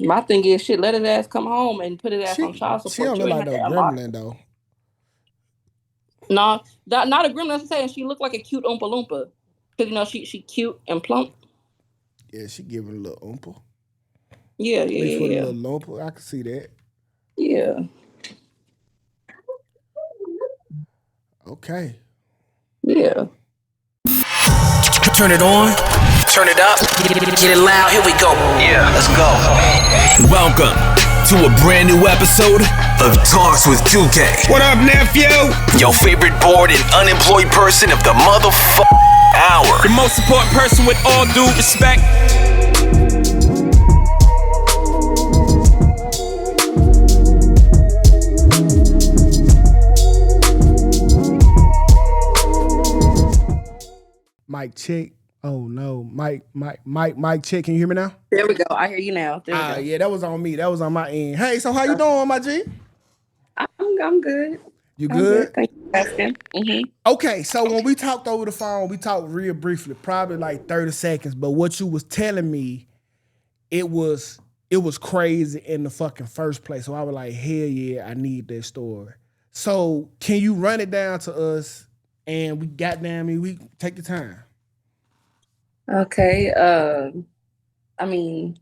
My thing is, shit, let his ass come home and put his ass on child She support. don't You look ain't like have no to unlock. gremlin though. No, not a gremlin. I'm saying she looked like a cute Oompa Loompa. Cause she cute and plump. Yeah, she giving a little oompa. Yeah, At least yeah, with a yeah, little lumpa. I can see that. yeah, Okay. yeah. Turn it on. Turn it up. Get it loud. Here we go. Yeah, let's go. Welcome to a brand new episode of Talks with QK. What up, nephew? Your favorite bored and unemployed person of the hour. The most important person with all due respect. Mike check. Oh no. Mike check. Can you hear me now? There we go. I hear you now. There we go. Yeah, that was on me. That was on my end. Hey, so how you doing, my G? I'm good. You I'm good. good? Thank you for asking. Okay, so when we talked over the phone, we talked real briefly, probably like 30 seconds. But what you was telling me, it was crazy in the fucking first place. So I was like, hell yeah, I need that story. So can you run it down to us? And we take the time. Okay. I mean,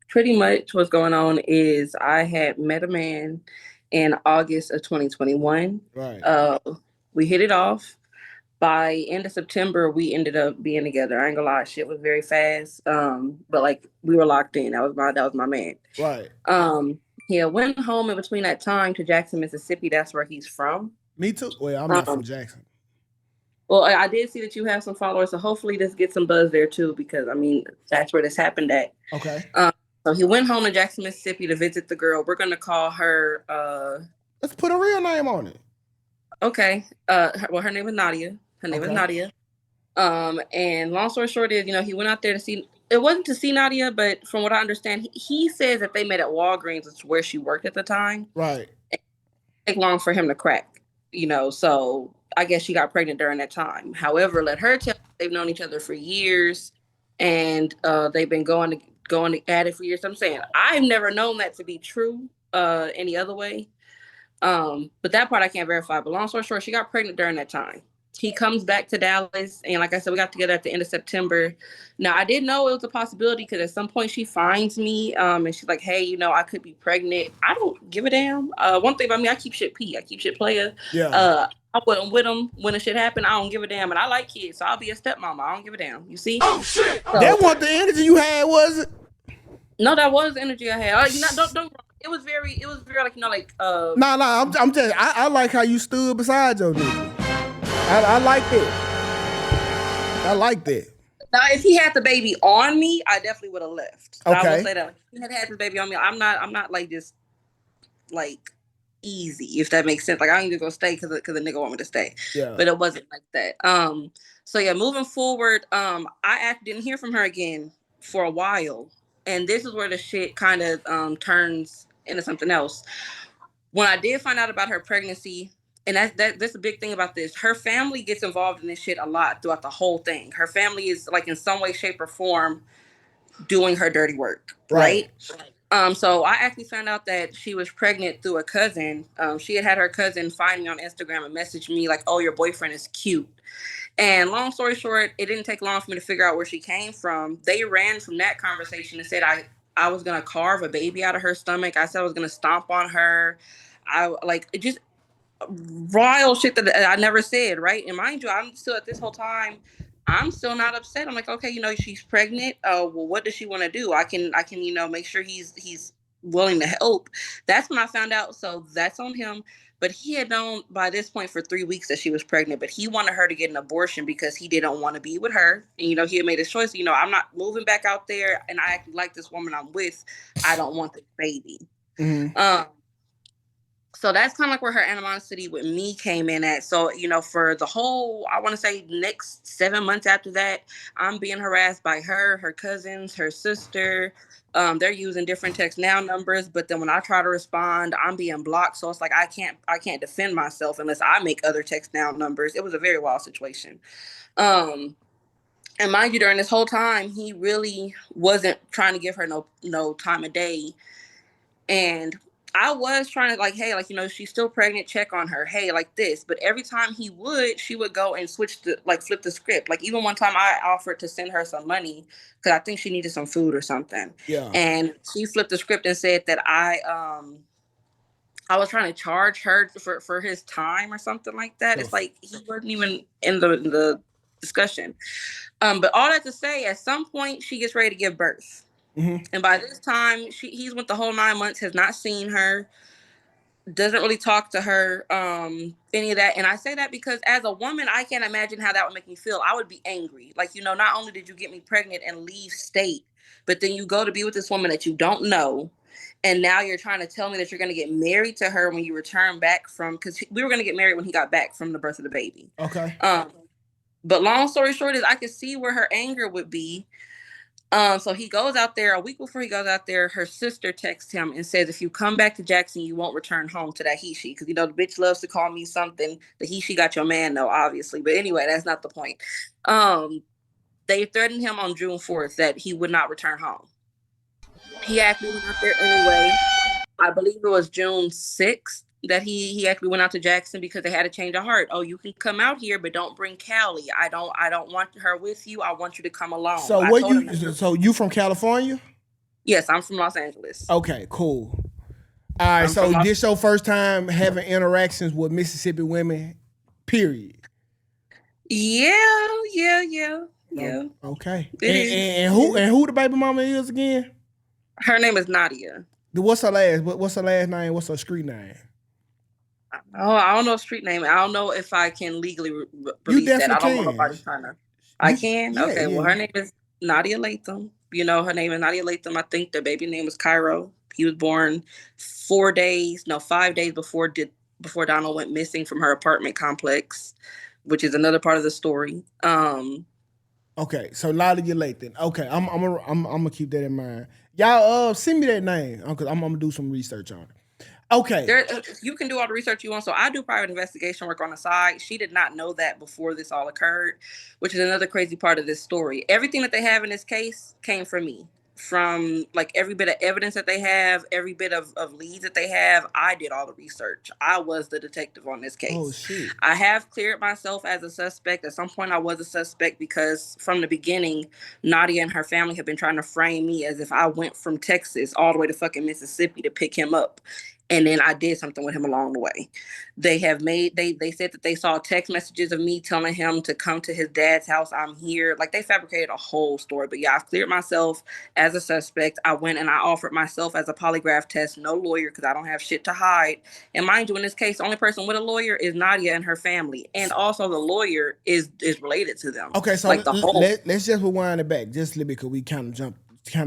pretty much what's going on is I had met a man in August of 2021. Right. We hit it off. By end of September, we ended up being together. I ain't gonna lie, shit was very fast. But like we were locked in. That was my man. Right. He went home in between that time to Jackson, Mississippi. That's where he's from. Me too. Well, I'm not from Jackson. Well, I did see that you have some followers, so hopefully this gets some buzz there too, because I mean that's where this happened at. Okay. So he went home to Jackson, Mississippi to visit the girl. We're gonna call her. Let's put a real name on it. Okay. Her name is Nadia. Her name is Nadia. And long story short is, he went out there to see. It wasn't to see Nadia, but from what I understand, he says that they met at Walgreens, which is where she worked at the time. Right. It didn't take long for him to crack. So I guess she got pregnant during that time. However, let her tell you, they've known each other for years, and they've been going at it for years. I'm saying I've never known that to be true any other way. But that part I can't verify. But long story short, she got pregnant during that time. He comes back to Dallas, and like I said, we got together at the end of September. Now, I didn't know it was a possibility because at some point she finds me, and she's like, "Hey, I could be pregnant." I don't give a damn. One thing about me, I keep shit P. I keep shit player. Yeah. I wasn't with him when the shit happened. I don't give a damn, and I like kids, so I'll be a stepmama. I don't give a damn. You see? Oh shit! So, that wasn't the energy you had, was it? No, that was the energy I had. Like, don't. It was very like Nah. I'm just. I like how you stood beside your nigga. I like that. I like that. Now, if he had the baby on me, I definitely would have left. Okay. I will say that. If he had the baby on me, I'm not like just like easy, if that makes sense. Like I ain't just gonna stay because the nigga want me to stay. Yeah. But it wasn't like that. So yeah, moving forward, I didn't hear from her again for a while, and this is where the shit kind of turns into something else. When I did find out about her pregnancy. And that's a big thing about this. Her family gets involved in this shit a lot throughout the whole thing. Her family is like in some way, shape, or form doing her dirty work, right? So I actually found out that she was pregnant through a cousin. She had her cousin find me on Instagram and message me like, "Oh, your boyfriend is cute." And long story short, it didn't take long for me to figure out where she came from. They ran from that conversation and said I was gonna carve a baby out of her stomach. I said I was gonna stomp on her. It just royal shit that I never said, right? And mind you, I'm still at this whole time, I'm still not upset. I'm like, okay, she's pregnant. Well, what does she want to do? I can, make sure he's willing to help. That's when I found out. So that's on him. But he had known by this point for 3 weeks that she was pregnant, but he wanted her to get an abortion because he didn't want to be with her. And, he had made his choice. I'm not moving back out there and I act like this woman I'm with. I don't want this baby. Mm-hmm. So that's kind of like where her animosity with me came in at. So, for the whole, I want to say next 7 months after that, I'm being harassed by her cousins, her sister. They're using different text now numbers, but then when I try to respond, I'm being blocked. So it's like I can't defend myself unless I make other text now numbers. It was a very wild situation. And mind you, during this whole time, he really wasn't trying to give her no time of day. And I was trying to like, hey, like, she's still pregnant, check on her. Hey, like this. But every time she would go and flip the script. Like even one time I offered to send her some money because I think she needed some food or something. Yeah. And she flipped the script and said that I was trying to charge her for his time or something like that. It's like he wasn't even in the discussion. But all that to say, at some point she gets ready to give birth. Mm-hmm. And by this time, he's went the whole 9 months, has not seen her, doesn't really talk to her, any of that. And I say that because as a woman, I can't imagine how that would make me feel. I would be angry. Like, not only did you get me pregnant and leave state, but then you go to be with this woman that you don't know. And now you're trying to tell me that you're going to get married to her when you return back because we were going to get married when he got back from the birth of the baby. Okay. But long story short is I could see where her anger would be. So he goes out there. A week before he goes out there, her sister texts him and says, if you come back to Jackson, you won't return home to that he, she. Because, the bitch loves to call me something. The he, she got your man, though, obviously. But anyway, that's not the point. They threatened him on June 4th that he would not return home. He actually went out there anyway. I believe it was June 6th that he actually went out to Jackson because they had a change of heart. Oh, you can come out here, but don't bring Callie. I don't want her with you. I want you to come alone. So I what told him so you from California? Yes, I'm from Los Angeles. Okay, cool. All right, so this your first time having interactions with Mississippi women, period. Yeah. Okay. And who the baby mama is again? Her name is Nadia. What's her last name? What's her street name? Oh, I don't know street name. I don't know if I can legally release that. I don't want nobody trying to. I can? Yeah, okay. yeah. Well, her name is Nadia Latham. Her name is Nadia Latham. I think the baby name was Cairo. He was born 5 days before Donald went missing from her apartment complex, which is another part of the story. Okay, so Nadia Latham. Okay, I'm gonna keep that in mind. Y'all send me that name because I'm gonna do some research on it. Okay. You can do all the research you want. So I do private investigation work on the side. She did not know that before this all occurred, which is another crazy part of this story. Everything that they have in this case came from me. From like every bit of evidence that they have, every bit of leads that they have, I did all the research. I was the detective on this case. Oh, shit. I have cleared myself as a suspect. At some point I was a suspect because from the beginning, Nadia and her family have been trying to frame me as if I went from Texas all the way to fucking Mississippi to pick him up. And then I did something with him along the way. They said that they saw text messages of me telling him to come to his dad's house. I'm here. Like they fabricated a whole story. But yeah, I've cleared myself as a suspect. I went and I offered myself as a polygraph test, no lawyer, because I don't have shit to hide. And mind you, in this case, the only person with a lawyer is Nadia and her family. And also the lawyer is related to them. Okay, so like let's just rewind it back just a little bit because we kind of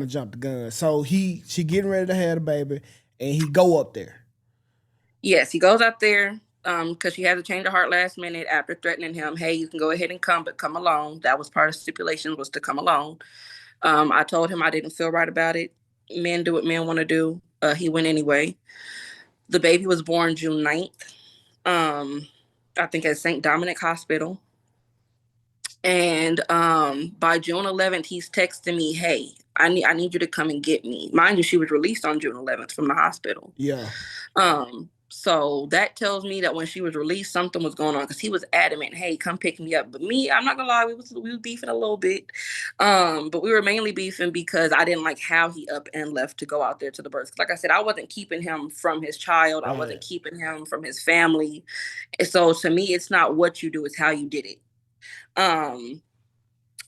jumped the gun. So she getting ready to have the baby. And he go up there. Yes, he goes up there because she had to change her heart last minute after threatening him. Hey, you can go ahead and come, but come alone. That was part of the stipulation was to come alone. I told him I didn't feel right about it. Men do what men want to do. He went anyway. The baby was born June 9th, I think at St. Dominic Hospital. And by June 11th, he's texting me, hey, I need you to come and get me. Mind you, she was released on June 11th from the hospital. Yeah. So that tells me that when she was released, something was going on because he was adamant, hey, come pick me up. But me, I'm not gonna lie, we was beefing a little bit. But we were mainly beefing because I didn't like how he up and left to go out there to the birth. Like I said, I wasn't keeping him from his child. I wasn't keeping him from his family. And so to me, it's not what you do, it's how you did it.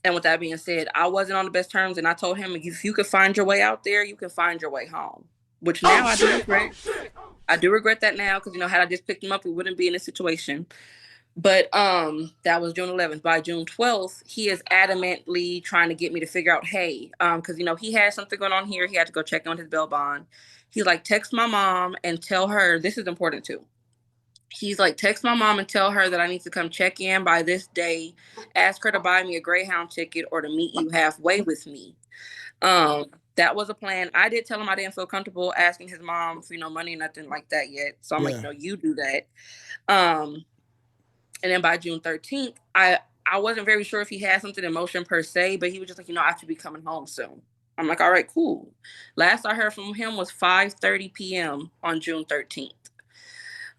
And with that being said, I wasn't on the best terms, and I told him, if you could find your way out there, you can find your way home. Which now I do regret. I do regret that now because, had I just picked him up, we wouldn't be in this situation. But that was June 11th. By June 12th, he is adamantly trying to get me to figure out, hey, because, he had something going on here. He had to go check on his bail bond. He's like, text my mom and tell her, this is important too. He's like, text my mom and tell her that I need to come check in by this day. Ask her to buy me a Greyhound ticket or to meet you halfway with me. That was a plan. I did tell him I didn't feel comfortable asking his mom for, money, nothing like that yet. So I'm like, you do that. And then by June 13th, I wasn't very sure if he had something in motion per se, but he was just like, I should be coming home soon. I'm like, all right, cool. Last I heard from him was 5:30 p.m. on June 13th.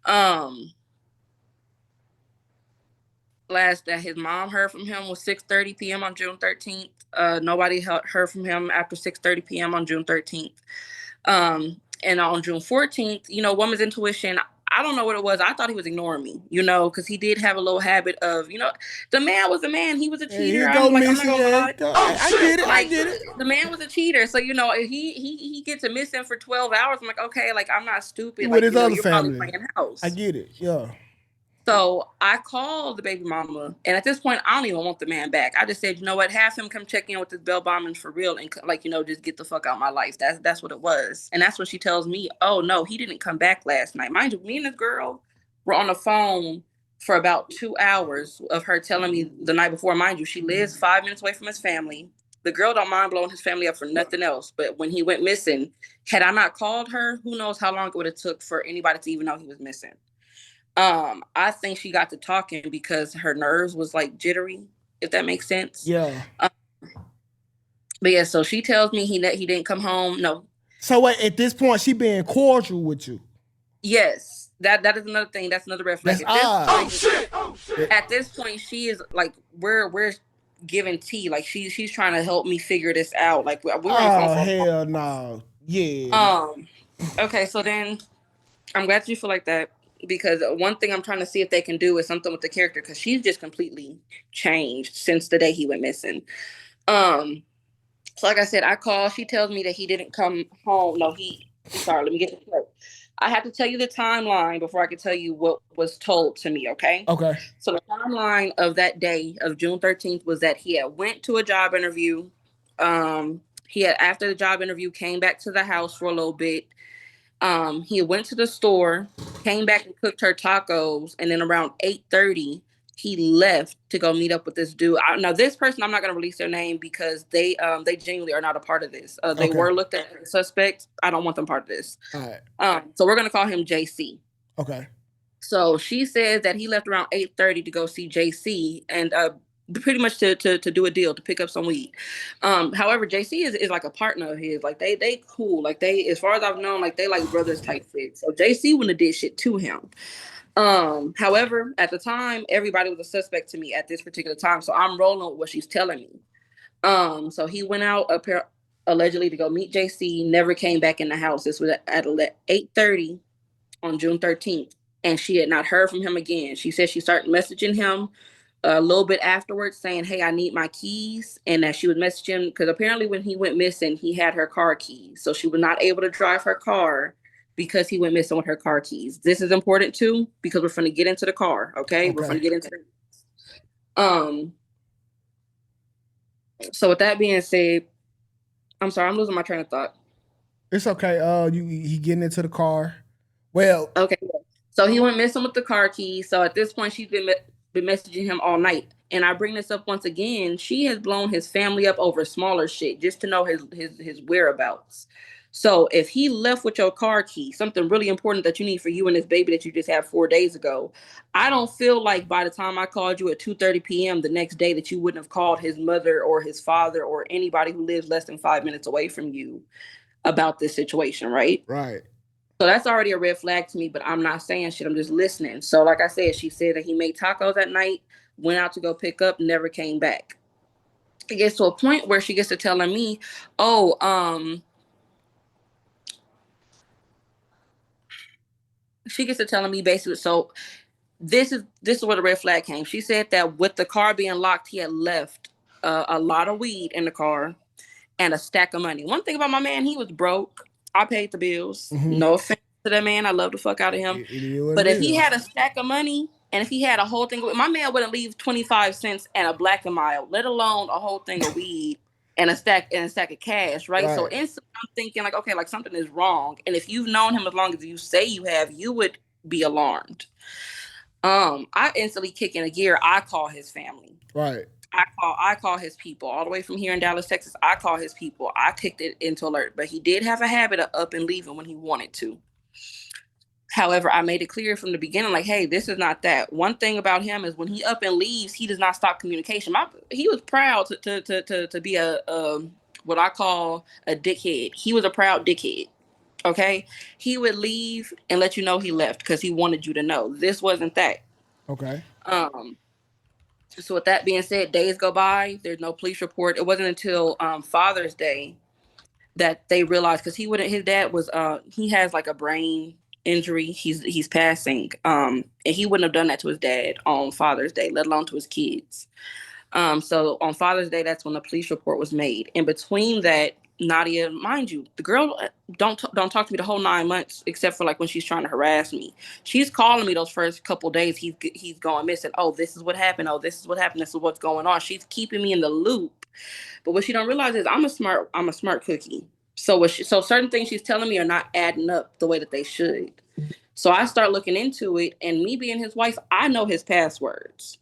Um, last that his mom heard from him was 6:30 p.m. on June 13th. Nobody heard from him after 6:30 p.m. on June 13th. And on June 14th, woman's intuition, I don't know what it was. I thought he was ignoring me, because he did have a little habit of, the man was a man. He was a Hey, cheater. here go I'm not Missy. gonna Yeah, lie. I get it. I Like, get it. the man was a cheater. So, he gets a missing for 12 hours. I'm like, okay, like, I'm not He stupid. with Like, his other you're probably family. playing I house. get it. Yeah. So I called the baby mama, and at this point, I don't even want the man back. I just said, you know what, have him come check in with this bell bombing for real, and just get the fuck out of my life. That's what it was, and that's what she tells me. Oh no, he didn't come back last night. Mind you, me and this girl were on the phone for about 2 hours of her telling me the night before. Mind you, she lives 5 minutes away from his family. The girl don't mind blowing his family up for nothing else. But when he went missing, had I not called her, who knows how long it would have took for anybody to even know he was missing. I think she got to talking because her nerves was like jittery, if that makes sense. Yeah. But yeah, so she tells me he didn't come home. No. So wait, at this point, she being cordial with you. Yes, that is another thing. That's another red flag. That's odd. At this point, she is like, we're giving tea. Like she's trying to help me figure this out. Like we're on the phone for hell no. Yeah. Okay, so then I'm glad you feel like that, because one thing I'm trying to see if they can do is something with the character, because she's just completely changed since the day he went missing. So like I said, I call. She tells me that he didn't come home. No, sorry, let me get this right. I have to tell you the timeline before I can tell you what was told to me, okay? Okay. So the timeline of that day of June 13th was that he had went to a job interview. He had, after the job interview, came back to the house for a little bit. He went to the store, came back and cooked her tacos, and then around 8:30, he left to go meet up with this dude. Now, this person, I'm not going to release their name because they genuinely are not a part of this. They were looked at as suspects. I don't want them part of this. All right. So we're going to call him JC. Okay. So she says that he left around 8:30 to go see JC, and pretty much to do a deal, to pick up some weed. However, JC is like a partner of his. Like they cool. Like they, as far as I've known, like they like brothers type fit. So JC wouldn't have did shit to him. However, at the time, everybody was a suspect to me at this particular time. So I'm rolling with what she's telling me. So he went out allegedly to go meet JC, never came back in the house. This was at 8:30 on June 13th. And she had not heard from him again. She said she started messaging him a little bit afterwards saying, hey, I need my keys. And that she would message him because apparently when he went missing, he had her car keys. So she was not able to drive her car because he went missing with her car keys. This is important too, because we're going to get into the car. Okay. We're going to get into so with that being said, I'm sorry, I'm losing my train of thought. It's okay. He getting into the car. Well, okay. So he went missing with the car keys. So at this point, she's been messaging him all night. And I bring this up once again. She has blown his family up over smaller shit just to know his whereabouts. So if he left with your car key, something really important that you need for you and this baby that you just had 4 days ago, I don't feel like by the time I called you at 2:30 p.m. the next day that you wouldn't have called his mother or his father or anybody who lives less than 5 minutes away from you about this situation, right? Right. So that's already a red flag to me, but I'm not saying shit. I'm just listening. So like I said, she said that he made tacos at night, went out to go pick up, never came back. It gets to a point where she gets to telling me, she gets to telling me basically, so this is where the red flag came. She said that with the car being locked, he had left a lot of weed in the car and a stack of money. One thing about my man, he was broke. I paid the bills. Mm-hmm. No offense to that man. I love the fuck out of him. But if he had a stack of money and if he had a whole thing, my man wouldn't leave 25 cents and a Black and Mild, let alone a whole thing of weed and a stack of cash, right? So instantly I'm thinking like, okay, like something is wrong. And if you've known him as long as you say you have, you would be alarmed. I instantly kick in a gear. I call his family. Right. I call his people all the way from here in Dallas, Texas. I call his people. I kicked it into alert, but he did have a habit of up and leaving when he wanted to. However, I made it clear from the beginning, like, hey, this is not that. One thing about him is when he up and leaves, he does not stop communication. He was proud to be a what I call a dickhead. He was a proud dickhead. Okay, he would leave and let you know he left because he wanted you to know. This wasn't that. Okay. Um, so with that being said, days go by. There's no police report. It wasn't until Father's Day that they realized because he wouldn't. His dad was he has like a brain injury. He's passing. And he wouldn't have done that to his dad on Father's Day, let alone to his kids. So on Father's Day, that's when the police report was made. In between that, Nadia, mind you, the girl don't talk to me the whole 9 months, except for like when she's trying to harass me. She's calling me those first couple days. He's going missing. Oh, this is what happened. Oh, this is what happened. This is what's going on. She's keeping me in the loop. But what she don't realize is I'm a smart cookie. So certain things she's telling me are not adding up the way that they should. So I start looking into it, and me being his wife, I know his passwords.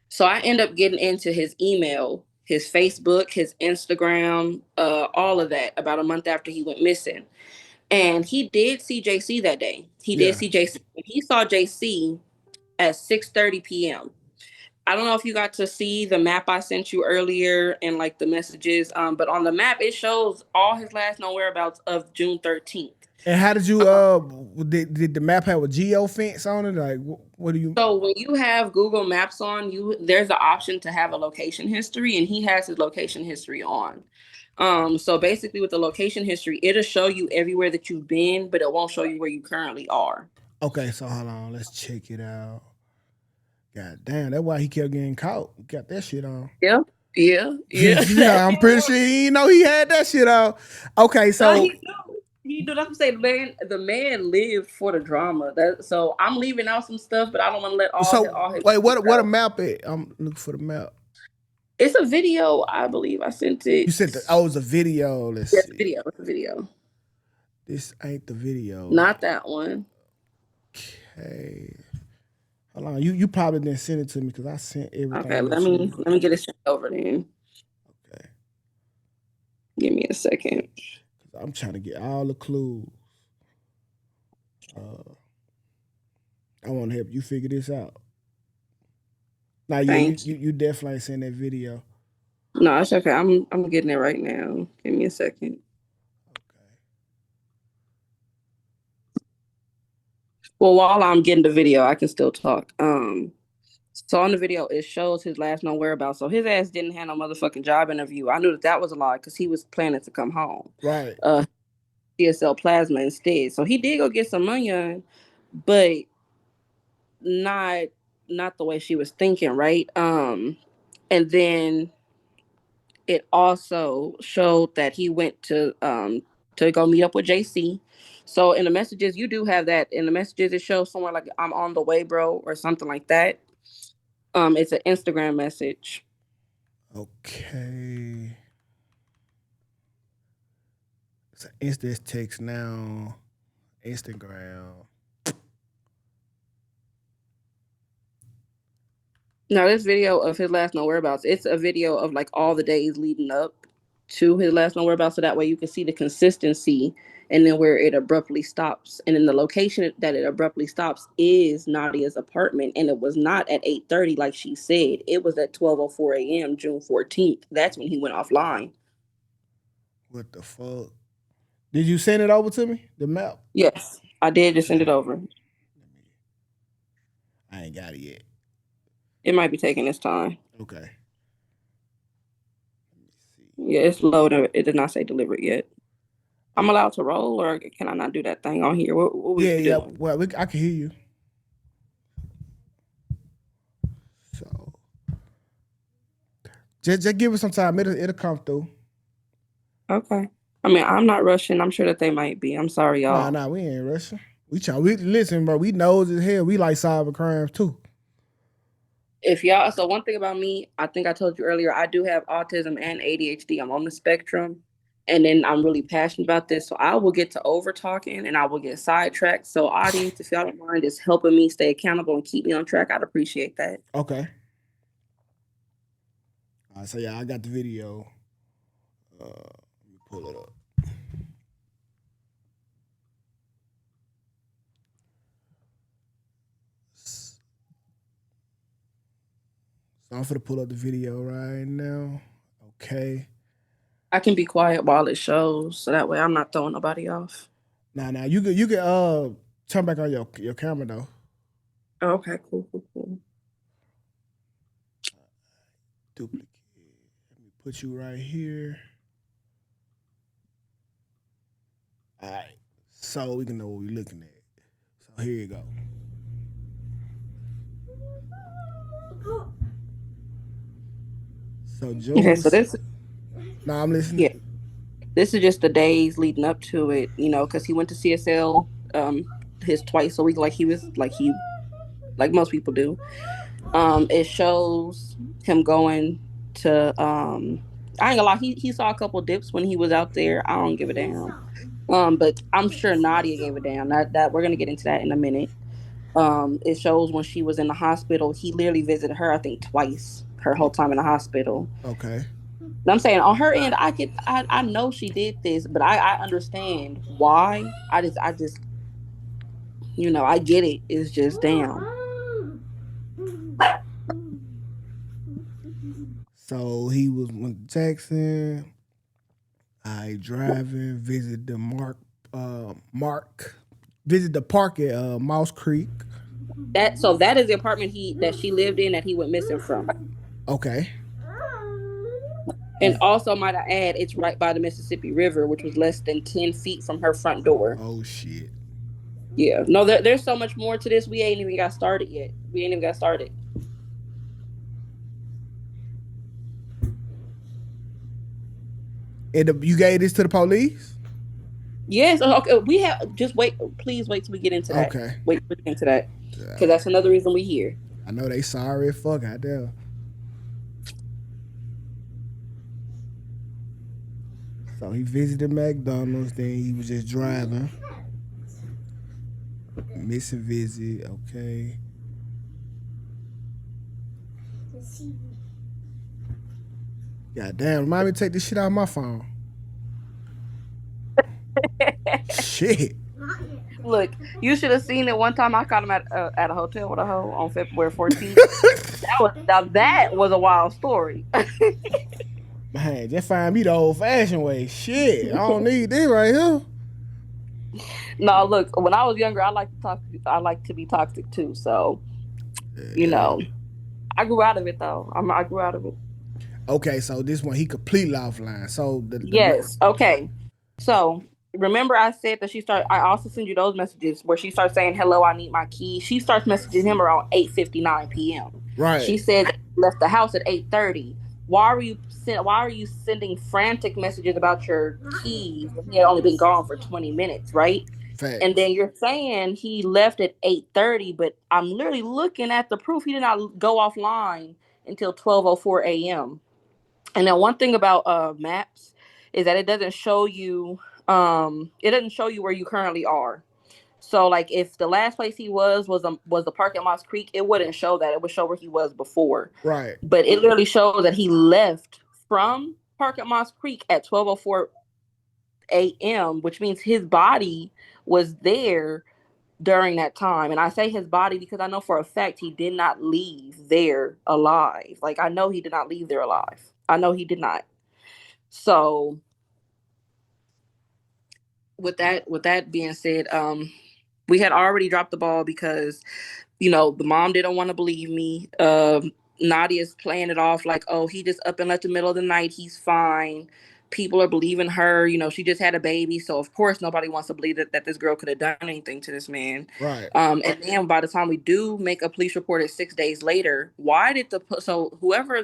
So I end up getting into his email, his Facebook, his Instagram, all of that about a month after he went missing. And he did see JC that day. He did Yeah. see JC. He saw JC at 6:30 p.m. I don't know if you got to see the map I sent you earlier and like the messages, but on the map it shows all his last known whereabouts of June 13th. And how did you did the map have a geo fence on it? Like what do you So when you have Google Maps on, there's the option to have a location history, and he has his location history on. So basically with the location history, it'll show you everywhere that you've been, but it won't show you where you currently are. Okay, so hold on, let's check it out. God damn, that's why he kept getting caught. Got that shit on. Yeah. Yeah. Yeah. Yeah, I'm pretty sure he didn't know he had that shit on. Okay, No, so he do. That's what I'm saying. The man lived for the drama. So I'm leaving out some stuff, but I don't want to let all his wait, secrets what a out. map at? I'm looking for the map. It's a video, I believe. I sent You it. said it's a video. Let's Yes, see. video. It's a video. This ain't the video. Not that one. Okay. Hold on. You probably didn't send it to me because I sent Okay, everything let to me you. let me get it sent over then. Okay. Give me a second. I'm trying to get all the clues. I want to help you figure this out. Now, yeah, Thank you. you definitely ain't seen that video. No, it's okay. I'm getting it right now. Give me a second. Okay. Well, while I'm getting the video, I can still talk. So on the video, it shows his last known whereabouts. So his ass didn't have no motherfucking job interview. I knew that was a lie because he was planning to come home. Right. CSL plasma instead. So he did go get some money on, but not not the way she was thinking, right? And then it also showed that he went to go meet up with JC. So in the messages, you do have that. In the messages, it shows somewhere like I'm on the way, bro, or something like that. It's an Instagram message. Okay. It's an instant text now. Instagram. Now, this video of his last known whereabouts, it's a video of like all the days leading up to his last known whereabouts. So that way you can see the consistency and then where it abruptly stops. And then the location that it abruptly stops is Nadia's apartment. And it was not at 8:30 like she said. It was at 12:04 a.m., June 14th. That's when he went offline. What the fuck? Did you send it over to me? The map? Yes, I did just send it over. I ain't got it yet. It might be taking its time. Okay. Let me see. Yeah, it's loaded. It did not say delivered yet. I'm allowed to roll, or can I not do that thing on here? What we Yeah. doing? Well, I can hear you. So just give it some time. It'll come through. Okay. I mean, I'm not rushing. I'm sure that they might be. I'm sorry, y'all. Nah, we ain't rushing. We listen, bro. We knows as hell. We like cyber crimes too. So one thing about me, I think I told you earlier, I do have autism and ADHD. I'm on the spectrum. And then I'm really passionate about this. So I will get to over talking and I will get sidetracked. So audience, if y'all don't mind just helping me stay accountable and keep me on track, I'd appreciate that. Okay. All right, so yeah, I got the video. Let me pull it up. I'm finna pull up the video right now. Okay. I can be quiet while it shows, so that way I'm not throwing nobody off. Now you can turn back on your camera though. Okay, cool. Duplicate. Let me put you right here. All right. So we can know what we're looking at. So here you go. So Okay, June. so this, Nah, I'm listening. yeah, this is just the days leading up to it, because he went to CSL his twice a week, like most people do. It shows him going to I ain't gonna lie, he saw a couple dips when he was out there. I don't give a damn. But I'm sure Nadia gave a damn. That we're gonna get into that in a minute. It shows when she was in the hospital, he literally visited her, I think twice, her whole time in the hospital. Okay. And I'm saying on her end, I know she did this, but I understand why. I just I get it. It's just damn. So he went to Jackson. I driving, visit the visit the park at Mouse Creek. That is the apartment that she lived in that he went missing from. Okay. And also, might I add, it's right by the Mississippi River, which was less than 10 feet from her front door. Oh shit. Yeah. No, there's so much more to this. We ain't even got started yet. And you gave this to the police? Yes. Okay. We have just wait. Please wait till we get into that. Okay. Wait till we get into that, because that's another reason we here. I know they sorry as fuck out there. So he visited McDonald's, then he was just driving. Missing visit, okay. God damn, remind me to take this shit out of my phone. Shit. Look, you should have seen it one time. I caught him at a hotel with a hoe on February 14th. that was a wild story. Man, just find me the old fashioned way. Shit, I don't need this right here. No, look, when I was younger, I like to talk. I like to be toxic too. So, I grew out of it though. I grew out of it. Okay, so this one he completely offline. So yes, okay. So remember, I said that I also send you those messages where she starts saying, "Hello, I need my keys." She starts messaging him around 8:59 p.m. Right. She said that he left the house at 8:30. Why are you sending frantic messages about your keys when he had only been gone for 20 minutes, right? Fact. And then you're saying he left at 8:30, but I'm literally looking at the proof. He did not go offline until 12:04 a.m. And then one thing about maps is that it doesn't show you where you currently are. So like if the last place he was the park at Moss Creek, it wouldn't show that. It would show where he was before. Right. But it literally shows that he left from park at Moss Creek at 12:04 a.m., which means his body was there during that time. And I say his body because I know for a fact he did not leave there alive. Like I know he did not leave there alive. I know he did not. So with that being said, we had already dropped the ball because the mom didn't want to believe me. Nadia's playing it off like, oh, he just up and left the middle of the night, he's fine. People are believing her. She just had a baby, so of course nobody wants to believe that this girl could have done anything to this man. Right. And then by the time we do make a police report at 6 days later, whoever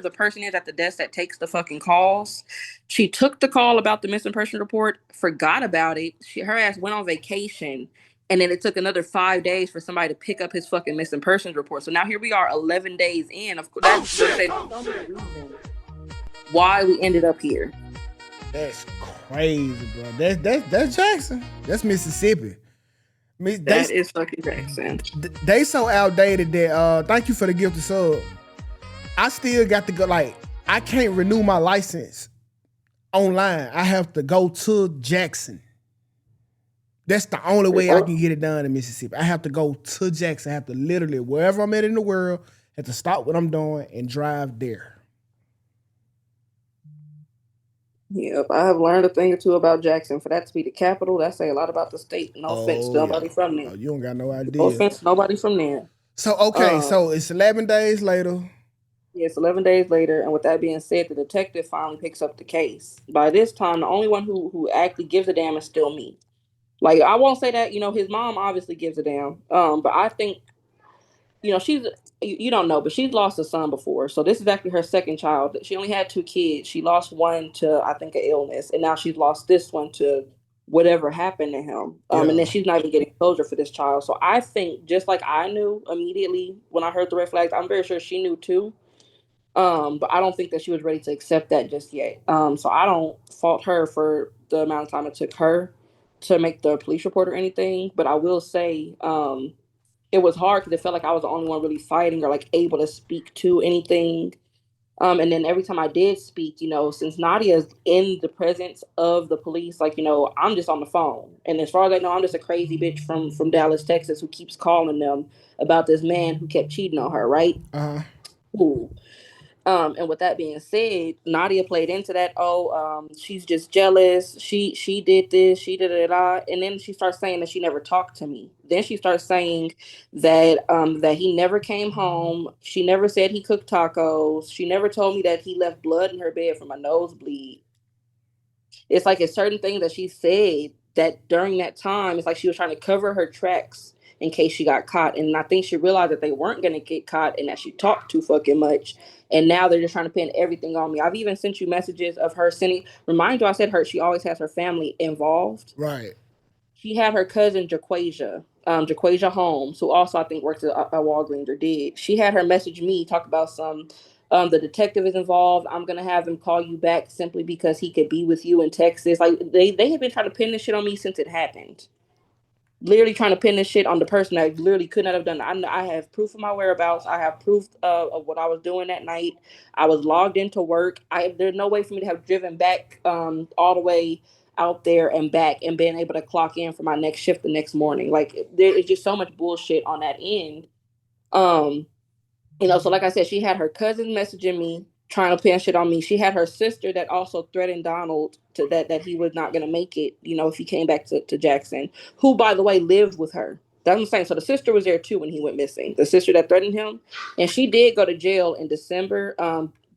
the person is at the desk that takes the fucking calls, she took the call about the missing person report, forgot about it. Her ass went on vacation. And then it took another 5 days for somebody to pick up his fucking missing persons report. So now here we are 11 days in. Of course, that's the reason why we ended up here. That's crazy, bro. That's Jackson. That's Mississippi. That is fucking Jackson. They so outdated that thank you for the gift of sub. I still got to go, like, I can't renew my license online. I have to go to Jackson. That's the only way I can get it done in Mississippi. I have to go to Jackson. I have to literally, wherever I'm at in the world, Had to stop what I'm doing and drive there. Yep, I have learned a thing or two about Jackson. For that to be the capital, that say a lot about the state. No offense Oh to yeah. nobody from there. Oh, you don't got no No idea. offense to nobody from there. So okay, Um, so it's 11 days later. yes, 11 days later, and with that being said, the detective finally picks up the case. By this time, the only one who actually gives a damn is still me. Like I won't say that, his mom obviously gives a damn. But I think, she's you don't know, but she's lost a son before. So this is actually her second child. She only had two kids. She lost one to, I think, an illness, and now she's lost this one to whatever happened to him. And then Yeah. she's not even getting closure for this child. So I think just like I knew immediately when I heard the red flags, I'm very sure she knew too. But I don't think that she was ready to accept that just yet. So I don't fault her for the amount of time it took her to make the police report or anything. But I will say, it was hard because it felt like I was the only one really fighting or like able to speak to anything. And then every time I did speak, since Nadia's in the presence of the police, like, I'm just on the phone. And as far as I know, I'm just a crazy bitch from Dallas, Texas, who keeps calling them about this man who kept cheating on her, right? Uh-huh. Cool. And with that being said, Nadia played into that. Oh, she's just jealous. She did this. She did it. And then she starts saying that she never talked to me. Then she starts saying that he never came home. She never said he cooked tacos. She never told me that he left blood in her bed from a nosebleed. It's like it's certain things that she said that during that time, it's like she was trying to cover her tracks in case she got caught. And I think she realized that they weren't going to get caught and that she talked too fucking much. And now they're just trying to pin everything on me. I've even sent you messages of her sending. Remind you, I said she always has her family involved. Right. She had her cousin Jaquasia Holmes, who also I think works at Walgreens or did. She had her message me, talk about some. The detective is involved. I'm gonna have him call you back simply because he could be with you in Texas. Like they have been trying to pin this shit on me since it happened. Literally trying to pin this shit on the person that literally could not have done it. I have proof of my whereabouts. I have proof of what I was doing that night. I was logged into work. There's no way for me to have driven back all the way out there and back and being able to clock in for my next shift the next morning. Like there is just so much bullshit on that end. Um, so like I said, she had her cousin messaging me, trying to pin shit on me. She had her sister that also threatened Donald to that he was not gonna make it, if he came back to Jackson, who by the way lived with her. That's what I'm saying. So the sister was there too when he went missing. The sister that threatened him. And she did go to jail in December,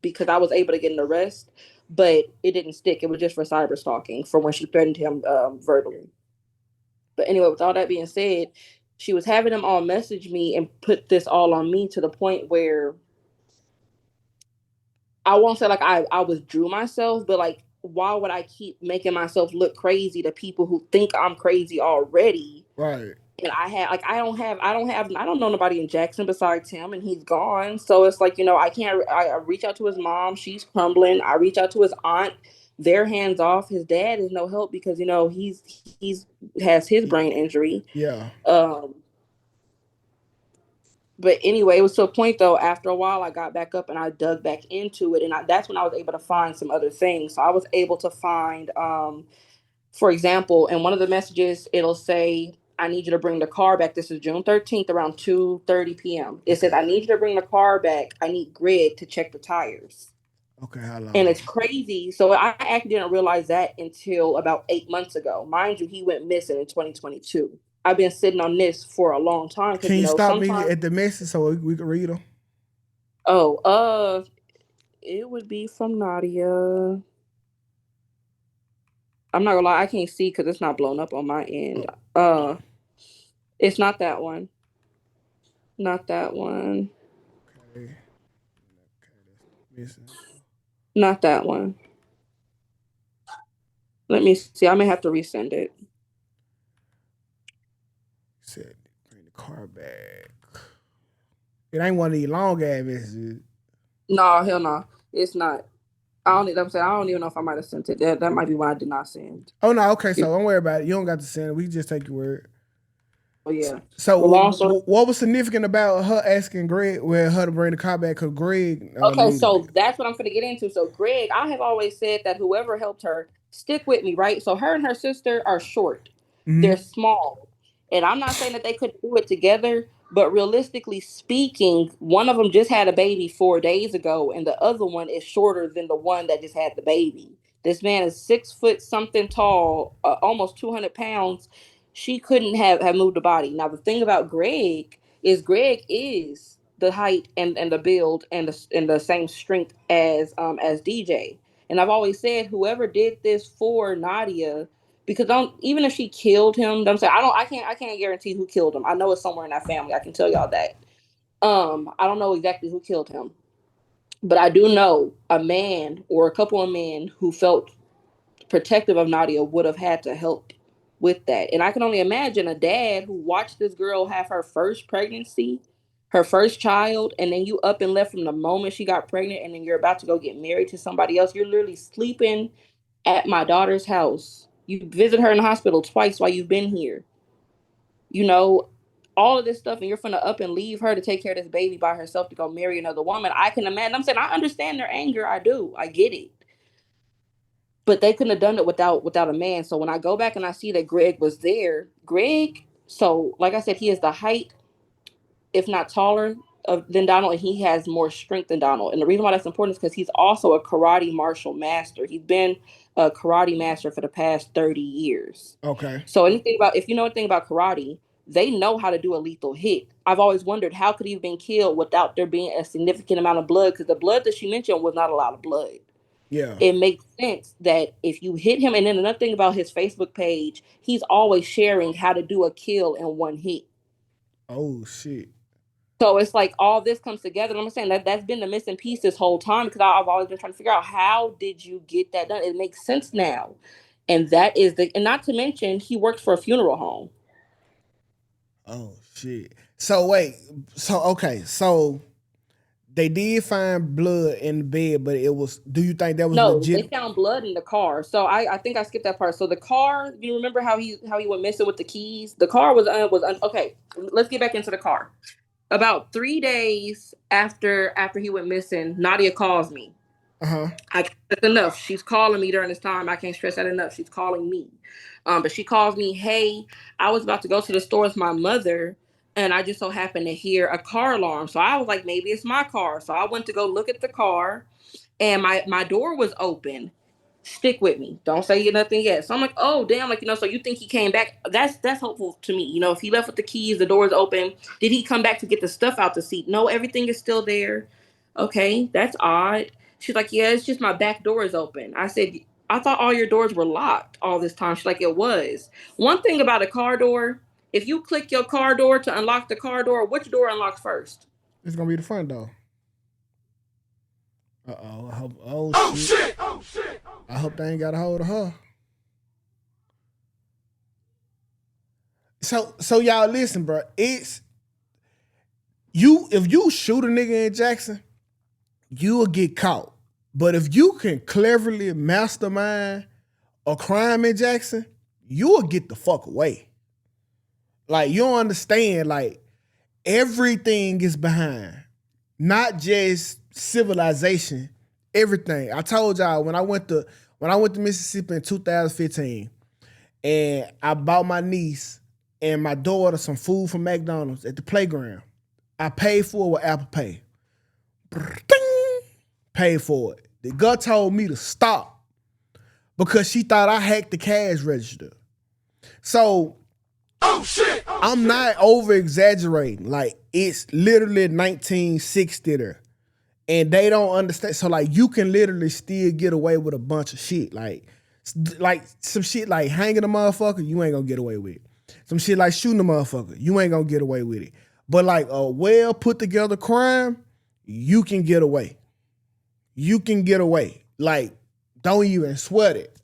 because I was able to get an arrest, but it didn't stick. It was just for cyber stalking for when she threatened him verbally. But anyway, with all that being said, she was having them all message me and put this all on me to the point where I won't say like I withdrew myself, but like why would I keep making myself look crazy to people who think I'm crazy already? Right. And I don't know nobody in Jackson besides him, and he's gone. So it's like, I can't. I reach out to his mom, she's crumbling. I reach out to his aunt, they're hands off. His dad is no help because he's has his brain injury. Yeah. Um, but anyway, it was to a point though. After a while, I got back up and I dug back into it, and that's when I was able to find some other things. So I was able to find, for example, in one of the messages, it'll say, "I need you to bring the car back." This is June 13th, around 2:30 p.m. It says, Okay. "I need you to bring the car back. I need Greg to check the tires." Okay, how And long? it's crazy. So I actually didn't realize that until about 8 months ago. Mind you, he went missing in 2022. I've been sitting on this for a long time because Can you stop me sometimes. at the message so we can read them? Oh, it would be from Nadia. I'm not gonna lie, I can't see because it's not blown up on my end. Oh, Uh, it's not that one. Not that one. okay. Okay, that's missing. Not that one. Let me see. I may have to resend it. Said bring the car back. It ain't one of these long ass messages. No, hell no. It's not. I don't. I'm saying I don't even know if I might have sent it. That might be why I did not send. Oh no, okay, so don't worry about it. You don't got to send it. We can just take your word. Oh yeah. So Well, long story. what was significant about her asking Greg where her to bring the car back? Cause Greg Okay, needed so it. that's what I'm going to get into. So, Greg, I have always said that whoever helped her, stick with me, right? So, her and her sister are short, they're Mm-hmm. small. And I'm not saying that they couldn't do it together, But realistically speaking, one of them just had a baby 4 days ago, and the other one is shorter than the one that just had the baby. This man is 6 foot something tall, almost 200 pounds. She couldn't have moved the body. Now the thing about Greg is the height and the build and the same strength as DJ. And I've always said whoever did this for Nadia, because don't, even if she killed him, I'm saying I can't guarantee who killed him. I know it's somewhere in that family. I can tell y'all that. I don't know exactly who killed him, but I do know a man or a couple of men who felt protective of Nadia would have had to help with that. And I can only imagine a dad who watched this girl have her first pregnancy, her first child, and then you up and left from the moment she got pregnant, and then you're about to go get married to somebody else. You're literally sleeping at my daughter's house. You visit her in the hospital twice while you've been here. You know, all of this stuff, and you're gonna up and leave her to take care of this baby by herself to go marry another woman. I can imagine. I'm saying I understand their anger. I do. I get it. But they couldn't have done it without a man. So when I go back and I see that Greg was there, so like I said, he is the height, if not taller, than Donald, and he has more strength than Donald. And the reason why that's important is because he's also a karate martial master. He's been a karate master for the past 30 years. Okay. So if you know anything about karate, they know how to do a lethal hit. I've always wondered how could he have been killed without there being a significant amount of blood, because the blood that she mentioned was not a lot of blood. Yeah. It makes sense that if you hit him, and then another thing about his Facebook page, he's always sharing how to do a kill in one hit. Oh shit. So it's like all this comes together. And I'm saying that's been the missing piece this whole time, because I've always been trying to figure out how did you get that done. It makes sense now, and and not to mention he works for a funeral home. Oh shit. So wait. So okay. So they did find blood in the bed, but it was. Do you think that was No, they legit? found blood in the car. So I think I skipped that part. So the car, you remember how he went missing with the keys? The car was okay. Let's get back into the car. About 3 days after he went missing, Nadia calls me. Uh huh. I can't stress enough. She's calling me during this time. I can't stress that enough. She's calling me. But she calls me, hey, I was about to go to the store with my mother, and I just so happened to hear a car alarm. So I was like, maybe it's my car. So I went to go look at the car, and my door was open. Stick with me. Don't say nothing yet. So I'm like, oh damn, like, so you think he came back? That's hopeful to me. If he left with the keys, the door's open. Did he come back to get the stuff out the seat? No, everything is still there. Okay, that's odd. She's like, yeah, it's just my back door is open. I said, I thought all your doors were locked all this time. She's like, it was. One thing about a car door, if you click your car door to unlock the car door, which door unlocks first? It's gonna be the front door. I hope. Oh shit. Oh shit. I hope they ain't got a hold of her. So y'all listen, bro. It's you. If you shoot a nigga in Jackson, you will get caught. But if you can cleverly mastermind a crime in Jackson, you will get the fuck away. Like, you don't understand. Like, everything is behind, not just civilization. Everything. I told y'all when I went to Mississippi in 2015, and I bought my niece and my daughter some food from McDonald's at the playground. I paid for it with Apple Pay. Ding! Paid for it. The girl told me to stop because she thought I hacked the cash register. So, I'm not over exaggerating. Like, it's literally 1960 there. And they don't understand. So, like, you can literally still get away with a bunch of shit. Like some shit like hanging a motherfucker, you ain't gonna get away with it. Some shit like shooting a motherfucker, you ain't gonna get away with it. But like a well put together crime, you can get away. You can get away. Like, don't even sweat it.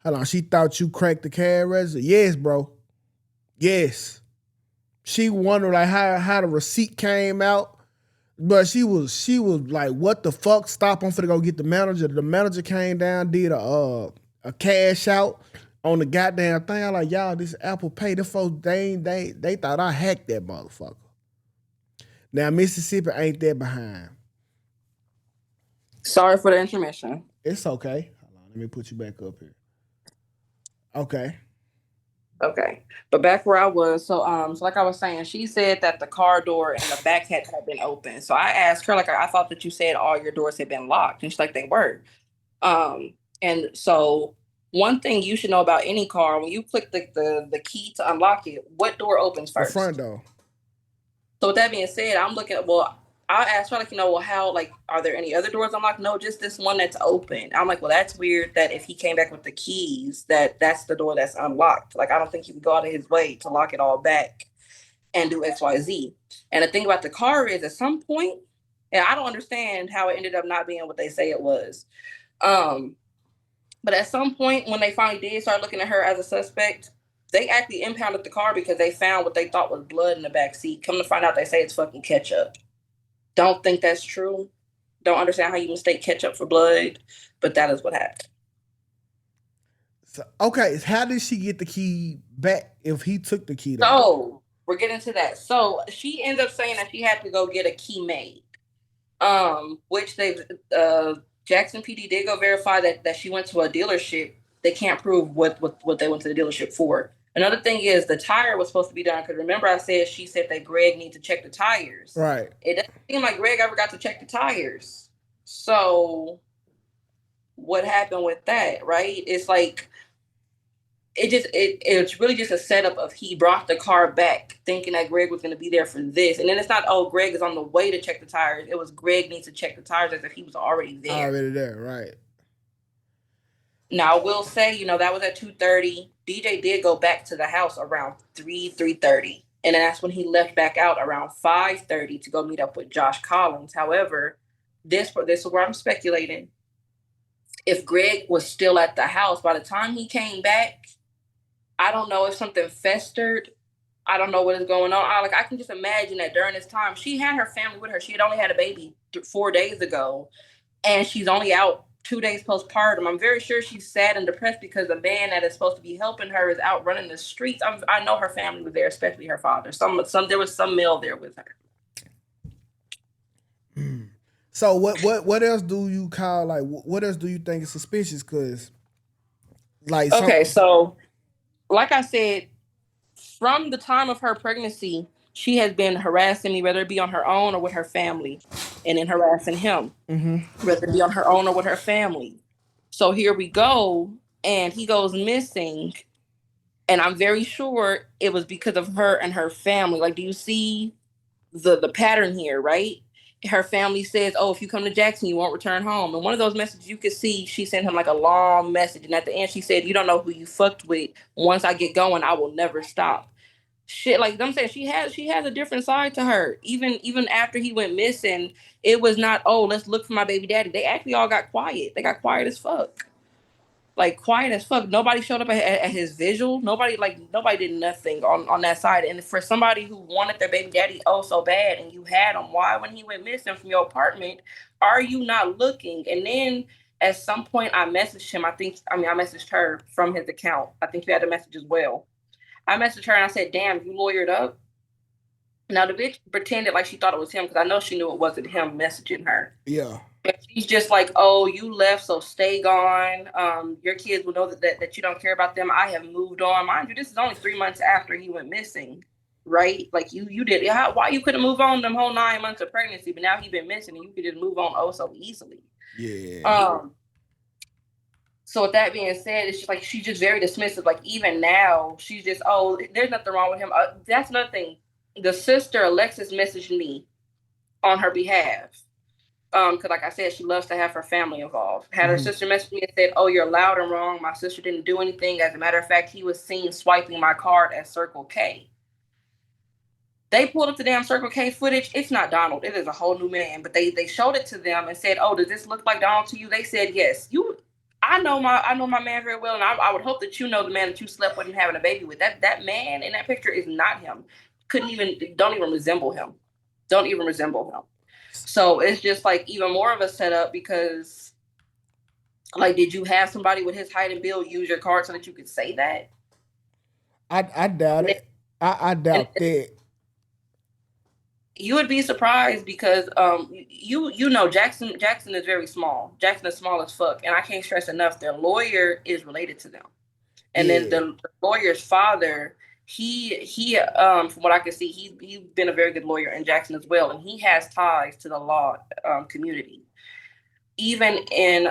Hold on, she thought you cracked the cash register? Yes, bro. Yes. She wondered like how the receipt came out. But she was like, what the fuck? Stop, I'm finna go get the manager. The manager came down, did a cash out on the goddamn thing. I like, y'all, this Apple Pay, the folks, they thought I hacked that motherfucker. Now, Mississippi ain't that behind. Sorry for the intermission. It's okay. Hold on, let me put you back up here. Okay. Okay. But back where I was, so like I was saying, she said that the car door and the back had been open. So I asked her, like, I thought that you said all your doors had been locked. And she's like, they were. Um, and so one thing you should know about any car, when you click the key to unlock it, what door opens The front first? door. So with that being said, I'm looking at, well, I asked her, like, well, how, like, are there any other doors unlocked? No, just this one that's open. I'm like, well, that's weird that if he came back with the keys, that's the door that's unlocked. Like, I don't think he would go out of his way to lock it all back and do X, Y, Z. And the thing about the car is, at some point, and I don't understand how it ended up not being what they say it was. Um, but at some point, when they finally did start looking at her as a suspect, they actually impounded the car because they found what they thought was blood in the back seat. Come to find out, they say it's fucking ketchup. Don't think that's true. Don't understand how you mistake ketchup for blood, but that is what happened. So, okay, how did she get the key back if he took the key though? So we're getting to that. So she ends up saying that she had to go get a key made. Which they Jackson PD did go verify that she went to a dealership. They can't prove what they went to the dealership for. Another thing is the tire was supposed to be done because remember I said she said that Greg needs to check the tires. Right. It doesn't seem like Greg ever got to check the tires. So what happened with that, right? It's like it's really just a setup of he brought the car back thinking that Greg was going to be there for this, and then it's not, oh, Greg is on the way to check the tires. It was Greg needs to check the tires as if he was already there. Already there, right? Now I will say, that was at 2:30. DJ did go back to the house around 3:30, and then that's when he left back out around 5:30 to go meet up with Josh Collins. However, this is where I'm speculating. If Greg was still at the house by the time he came back, I don't know if something festered. I don't know what is going on. I can just imagine that during this time, she had her family with her. She had only had a baby 4 days ago, and she's only out 2 days postpartum. I'm very sure she's sad and depressed because the man that is supposed to be helping her is out running the streets. I know her family was there, especially her father. There was some male there with her. So what else do you call, like, what else do you think is suspicious? Because like Okay, so like I said, from the time of her pregnancy, she has been harassing me, whether it be on her own or with her family, and then harassing him, whether it be on her own or with her family. So here we go, and he goes missing, and I'm very sure it was because of her and her family. Like, do you see the pattern here, right? Her family says, oh, if you come to Jackson, you won't return home. And one of those messages you could see, she sent him like a long message. And at the end, she said, you don't know who you fucked with. Once I get going, I will never stop. Shit, like I'm saying, she has a different side to her. Even after he went missing, it was not, oh, let's look for my baby daddy. They actually all got quiet. They got quiet as fuck. Like quiet as fuck. Nobody showed up at his visual. Nobody did nothing on that side. And for somebody who wanted their baby daddy oh so bad, and you had him, why when he went missing from your apartment are you not looking? And then at some point I messaged him. I messaged her from his account. I think you had a message as well. I messaged her and I said, "Damn, you lawyered up." Now the bitch pretended like she thought it was him because I know she knew it wasn't him messaging her. Yeah. But she's just like, oh, you left, so stay gone. Your kids will know that you don't care about them. I have moved on. Mind you, this is only 3 months after he went missing, right? Like you did. Why you couldn't move on them whole 9 months of pregnancy, but now he been missing and you could just move on oh so easily. Yeah. So with that being said, it's just like she's just very dismissive. Like even now, she's just, oh, there's nothing wrong with him. That's nothing. The sister Alexis messaged me on her behalf. Because like I said, she loves to have her family involved. Had her sister message me and said, oh, you're loud and wrong. My sister didn't do anything. As a matter of fact, he was seen swiping my card at Circle K. They pulled up the damn Circle K footage. It's not Donald. It is a whole new man. But they showed it to them and said, oh, does this look like Donald to you? They said, yes. I know my man very well, and I would hope that you know the man that you slept with and having a baby with. That man in that picture is not him. Don't even resemble him. Don't even resemble him. So it's just like even more of a setup because, like, did you have somebody with his height and build use your card so that you could say that? I doubt it. I doubt that. You would be surprised because you know Jackson is very small. Jackson is small as fuck, and I can't stress enough their lawyer is related to them. And then Yeah. the lawyer's father, he from what I can see, he's been a very good lawyer in Jackson as well, and he has ties to the law community. Even in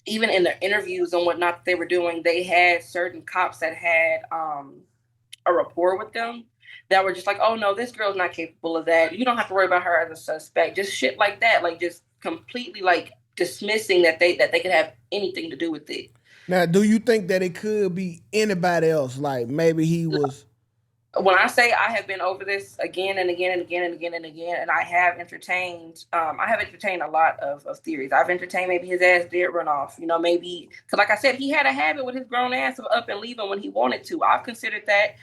even in the interviews and whatnot that they were doing, they had certain cops that had a rapport with them that were just like, oh no, this girl's not capable of that. You don't have to worry about her as a suspect. Just shit like that, like just completely like dismissing that they could have anything to do with it. Now, do you think that it could be anybody else? Like maybe he was. When I say I have been over this again and again and again and again and again, and I have entertained a lot of theories. I've entertained maybe his ass did run off, you know, maybe because like I said, he had a habit with his grown ass of up and leaving when he wanted to. I've considered that,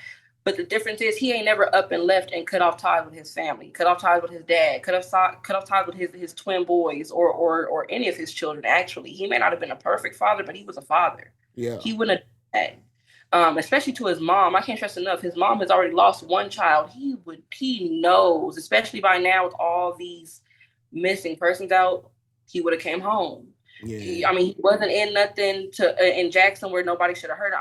but the difference is he ain't never up and left and cut off ties with his family, cut off ties with his dad, cut off ties with his twin boys or any of his children. Actually, he may not have been a perfect father, but he was a father. Yeah. He wouldn't have done that. Especially to his mom. I can't stress enough. His mom has already lost one child. He knows, especially by now with all these missing persons out, he would have came home. Yeah. He wasn't in nothing in Jackson where nobody should have heard him.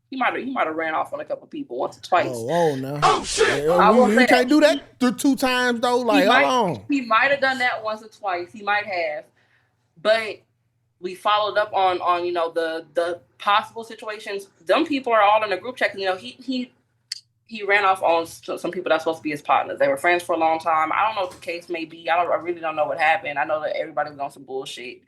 He might have ran off on a couple people once or twice. Oh no! Oh shit! We can't do that 2 times though. Like, hold on. He might have done that once or twice. He might have, but we followed up on you know the possible situations. Them people are all in a group chat. You know, he ran off on some people that's supposed to be his partners. They were friends for a long time. I don't know what the case may be. I really don't know what happened. I know that everybody was on some bullshit.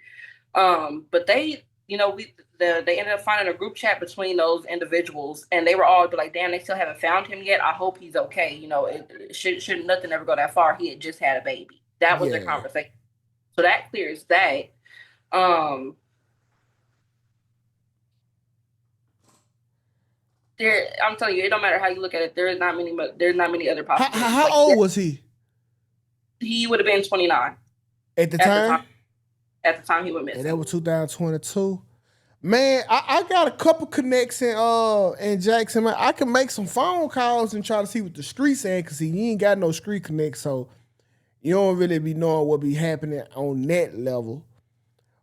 But they, you know, they ended up finding a group chat between those individuals, and they were all like, "Damn, they still haven't found him yet. I hope he's okay." You know, it should nothing ever go that far. He had just had a baby. That was their conversation. So that clears that. I'm telling you, it don't matter how you look at it. There's not many other possibilities. How old was he? He would have been 29 at the time. At the time he went missing. And that was 2022. Man, I got a couple connects in Jackson. Man, I can make some phone calls and try to see what the streets saying, because he ain't got no street connect, so you don't really be knowing what be happening on that level.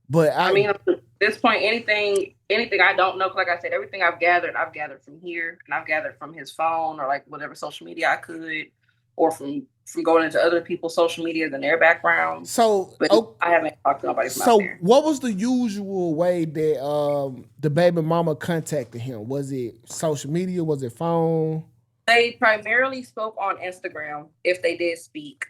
But I mean, at this point, anything I don't know, like I said, everything I've gathered from here, and I've gathered from his phone or like whatever social media I could, or from going into other people's social media and their background. So, but I haven't talked to nobody from out there. So, what was the usual way that the baby mama contacted him? Was it social media? Was it phone? They primarily spoke on Instagram, if they did speak.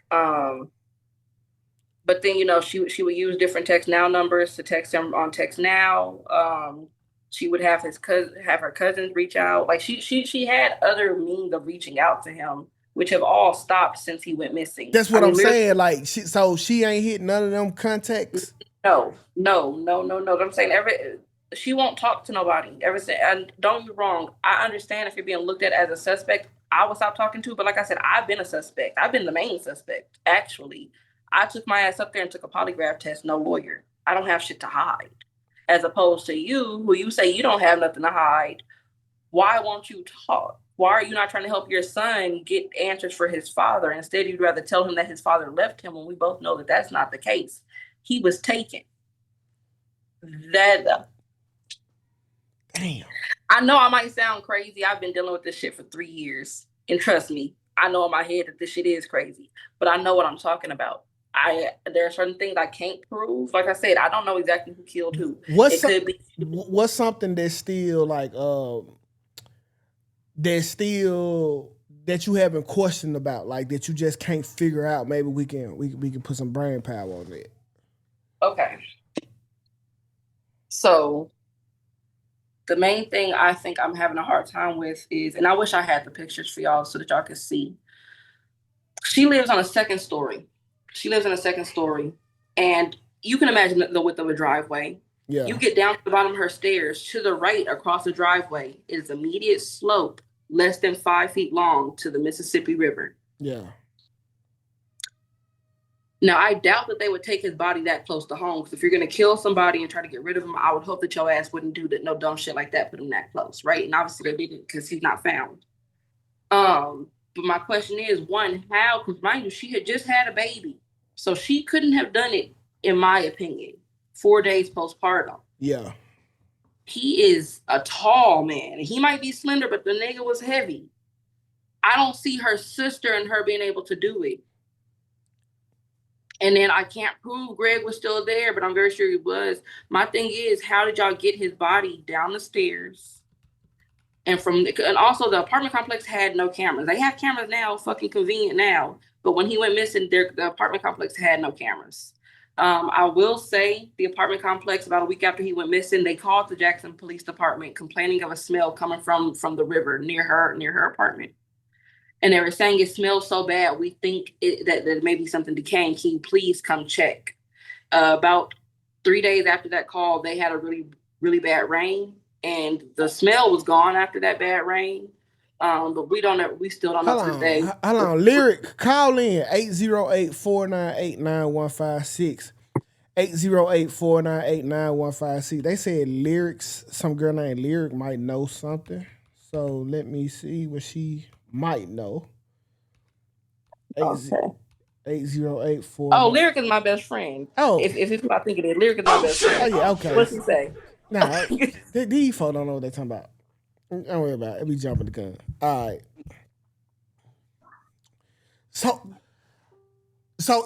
But then, you know, she would use different text now numbers to text him on text now. She would have her cousins reach out. Like she had other means of reaching out to him, which have all stopped since he went missing. That's what I'm saying. Like she ain't hit none of them contacts. No. I'm saying she won't talk to nobody ever since. And don't get me wrong, I understand if you're being looked at as a suspect, I would stop talking to. But like I said, I've been a suspect. I've been the main suspect, actually. I took my ass up there and took a polygraph test, no lawyer. I don't have shit to hide. As opposed to you, who you say you don't have nothing to hide. Why won't you talk? Why are you not trying to help your son get answers for his father? Instead, you'd rather tell him that his father left him, when we both know that that's not the case. He was taken. Damn. I know I might sound crazy. I've been dealing with this shit for 3 years. And trust me, I know in my head that this shit is crazy. But I know what I'm talking about. There are certain things I can't prove. Like I said, I don't know exactly who killed who. What's something that's still like that you haven't questioned about, like that you just can't figure out? Maybe we can put some brain power on it. Okay. So the main thing I think I'm having a hard time with is, and I wish I had the pictures for y'all so that y'all could see. She lives on a second story. And you can imagine the width of a driveway. Yeah. You get down to the bottom of her stairs. To the right, across the driveway, is immediate slope, less than 5 feet long, to the Mississippi River. Yeah. Now, I doubt that they would take his body that close to home, because if you're going to kill somebody and try to get rid of him, I would hope that your ass wouldn't do that, no dumb shit like that, put him that close, right? And obviously they didn't, because he's not found. But my question is, one, how? Because mind you, she had just had a baby. So she couldn't have done it, in my opinion, 4 days postpartum. Yeah. He is a tall man. He might be slender, but the nigga was heavy. I don't see her sister and her being able to do it. And then I can't prove Greg was still there, but I'm very sure he was. My thing is, how did y'all get his body down the stairs? And also the apartment complex had no cameras. They have cameras now, fucking convenient now. But when he went missing, the apartment complex had no cameras. I will say the apartment complex, about a week after he went missing, they called the Jackson Police Department complaining of a smell coming from the river near her apartment. And they were saying it smells so bad, we think that there may be something decaying. Can you please come check? About 3 days after that call, they had a really, really bad rain, and the smell was gone after that bad rain. But we don't know. We still don't know to this day. Hold on. Lyric, call in 808-498-9156. 808-498-9156. They said Lyrics, some girl named Lyric might know something. So let me see what she might know. Okay. 808-4. Oh, Lyric is my best friend. Oh. If it's what I think it is, Lyric is my best friend. Oh, yeah, okay. What's he say? Nah, these folks don't know what they're talking about. Don't worry about it. It be jumping the gun. All right. So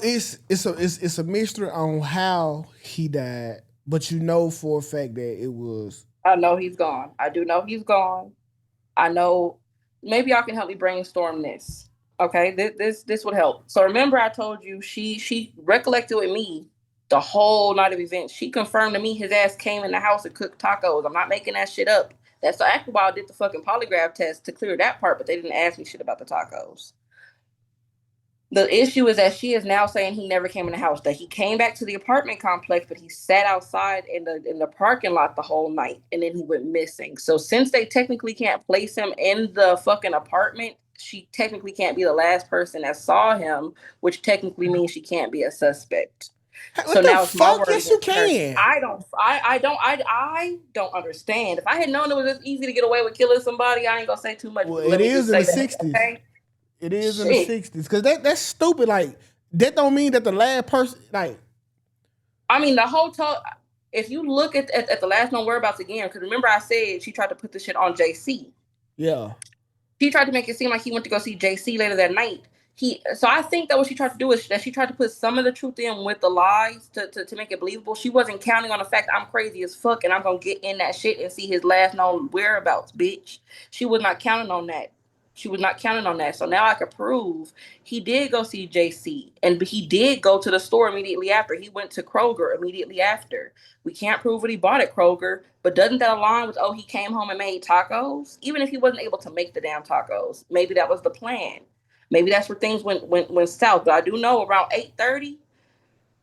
it's a mystery on how he died, but you know for a fact that it was. I know he's gone. I do know he's gone. I know. Maybe y'all can help me brainstorm this. Okay, this would help. So remember, I told you she recollected with me the whole night of events. She confirmed to me his ass came in the house and cooked tacos. I'm not making that shit up. That's actually why I did the fucking polygraph test to clear that part, but they didn't ask me shit about the tacos. The issue is that she is now saying he never came in the house, that he came back to the apartment complex, but he sat outside in the parking lot the whole night, and then he went missing. So since they technically can't place him in the fucking apartment, she technically can't be the last person that saw him, which technically means she can't be a suspect. What so the now it's my fuck? word Yes, you against her. can. I don't understand. If I had known it was this easy to get away with killing somebody, I ain't gonna say too much. Well, Let it me is just in the say that, 60s. okay? It is in Shit. the 60s. Because that's stupid. Like, that don't mean that the last person, like. I mean, the whole if you look at the last known whereabouts again, because remember I said she tried to put this shit on JC. Yeah. She tried to make it seem like he went to go see JC later that night. So I think that what she tried to do is that she tried to put some of the truth in with the lies to make it believable. She wasn't counting on the fact that I'm crazy as fuck and I'm gonna get in that shit and see his last known whereabouts, bitch. She was not counting on that. She was not counting on that. So now I could prove he did go see JC, and he did go to the store immediately after. He went to Kroger immediately after. We can't prove what he bought at Kroger, but doesn't that align with, he came home and made tacos? Even if he wasn't able to make the damn tacos, maybe that was the plan. Maybe that's where things went south. But I do know around 8:30,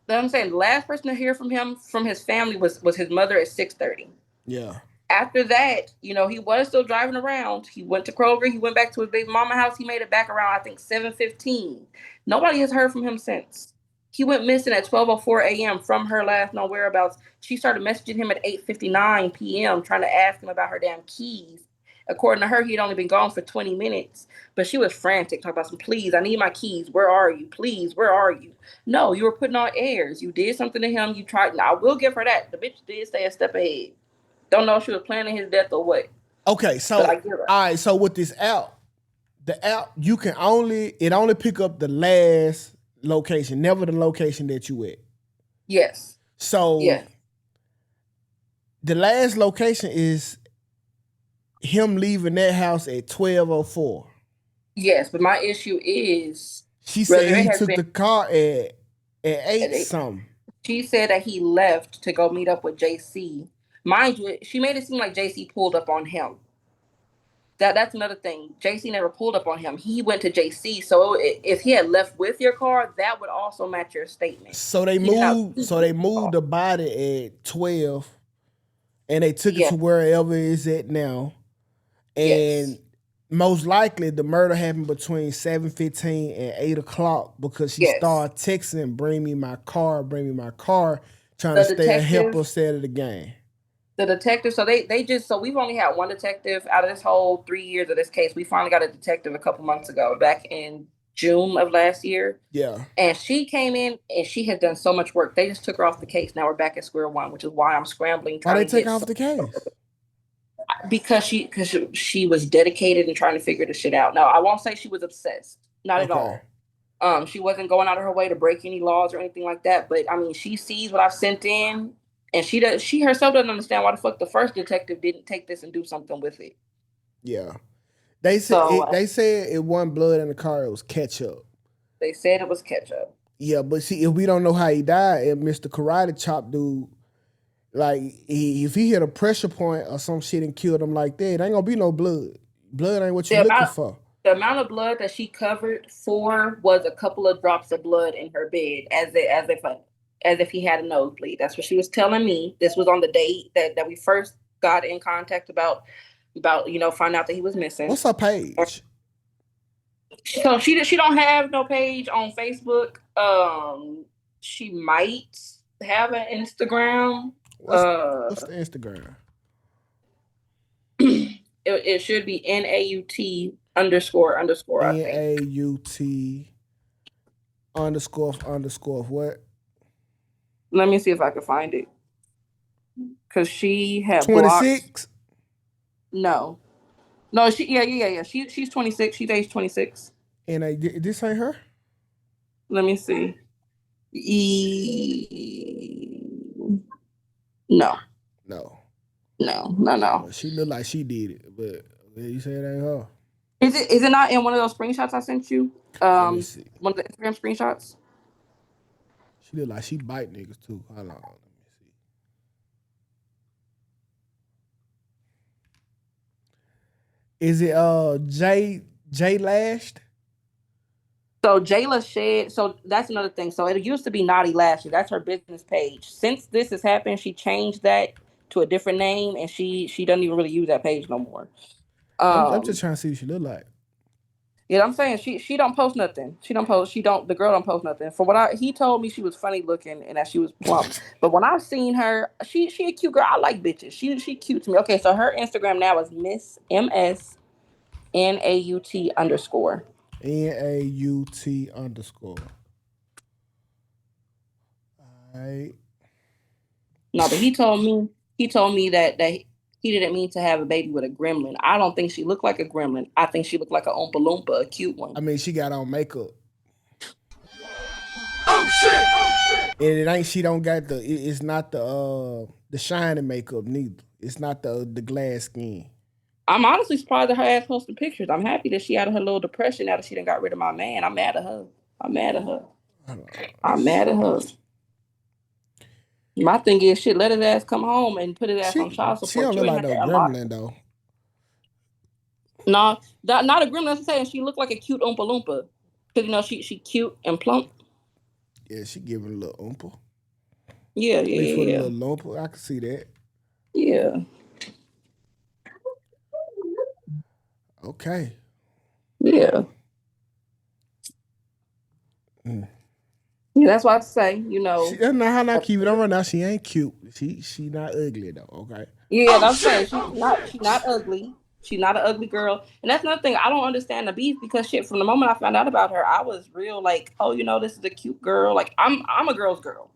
I'm saying the last person to hear from him, from his family, was his mother at 6:30. Yeah. After that, he was still driving around. He went to Kroger. He went back to his baby mama house. He made it back around, I think, 7:15. Nobody has heard from him since. He went missing at 12:04 a.m. from her last known whereabouts. She started messaging him at 8:59 p.m. trying to ask him about her damn keys. According to her, he had only been gone for 20 minutes. But she was frantic, talking about some, please, I need my keys. Where are you? Please, where are you? No, you were putting on airs. You did something to him. You tried. Now, I will give her that. The bitch did stay a step ahead. Don't know if she was planning his death or what. Okay, so all right, so with this app, the app it only pick up the last location, never the location that you at. Yes. So the last location is him leaving that house at 12:04. Yes, but my issue is she said he took the car at 8 something. She said that he left to go meet up with JC. Mind you, she made it seem like JC pulled up on him. That's another thing. JC never pulled up on him. He went to JC. So if he had left with your car, that would also match your statement. So they moved the body at 12, and they took it to wherever it's at now. And most likely the murder happened between 7:15 and 8 o'clock because she started texting, bring me my car, trying to stay ahead of the game. The detective, so we've only had one detective out of this whole 3 years of this case. We finally got a detective a couple months ago, back in June of last year. Yeah. And she came in and she has done so much work. They just took her off the case. Now we're back at square one, which is why I'm scrambling. Why they take off the case? Because she was dedicated and trying to figure the shit out. Now, I won't say she was obsessed. Not at Okay. all. She wasn't going out of her way to break any laws or anything like that. But I mean, she sees what I've sent in, and she herself doesn't understand why the fuck the first detective didn't take this and do something with it. Yeah. They said So they said it wasn't blood in the car. It was ketchup. they said it was ketchup. Yeah, but see, if we don't know how he died, and Mr. Karate Chop dude, like if he hit a pressure point or some shit and killed him like that, it ain't gonna be no blood. Blood ain't what you The looking amount for. the amount of blood that she covered for was a couple of drops of blood in her bed, as if he had a nosebleed. That's what she was telling me. This was on the date that we first got in contact about find out that he was missing. What's her page? So she don't have no page on Facebook. She might have an Instagram. What's what's the Instagram? It should be NAUT underscore underscore, I think. NAUT underscore what? Let me see if I can find it. Because she had blocked. 26? No. No, yeah. She's 26. She's age 26. And this ain't her? Let me see. No. No. No. Well, she look like she did it, but you say it ain't her. Is it not in one of those screenshots I sent you? Let me see. One of the Instagram screenshots? She look like she bite niggas too. Hold on. Let me see. Is it Jay Lashed? So Jayla Shed, so that's another thing. So it used to be Naughty Lashes. That's her business page. Since this has happened, she changed that to a different name, and she doesn't even really use that page no more. I'm just trying to see what she look like. Yeah, I'm saying she don't post nothing. The girl don't post nothing. For what he told me, she was funny looking and that she was plump. But when I've seen her, she a cute girl. I like bitches. She cute to me. Okay, so her Instagram now is Miss MSNAUT underscore. NAUT underscore. Alright. No, but he told me that he didn't mean to have a baby with a gremlin. I don't think she looked like a gremlin. I think she looked like a Oompa Loompa, a cute one. I mean, she got on makeup. Oh shit! And it ain't. She don't got the. It's not the shiny makeup neither. It's not the glass skin. I'm honestly surprised that her ass posted pictures. I'm happy that she out of her little depression now that she done got rid of my man. I'm mad at her. I'm mad at her. My thing is, shit, let his ass come home and put his ass on child support. She don't look like no gremlin though. No, not a gremlin. I'm saying she looked like a cute Oompa Loompa. Because, she cute and plump. Yeah, she giving a little oompa. Yeah. A little lumpa. I can see that. Yeah. Okay. Yeah. Mm. Yeah, that's why I say, That's not how not keep it on right now. She ain't cute. She not ugly though. Okay. Yeah, I'm saying she's not ugly. She's not an ugly girl. And that's another thing. I don't understand the beef because shit, from the moment I found out about her, I was real like, oh, this is a cute girl. Like I'm a girl's girl.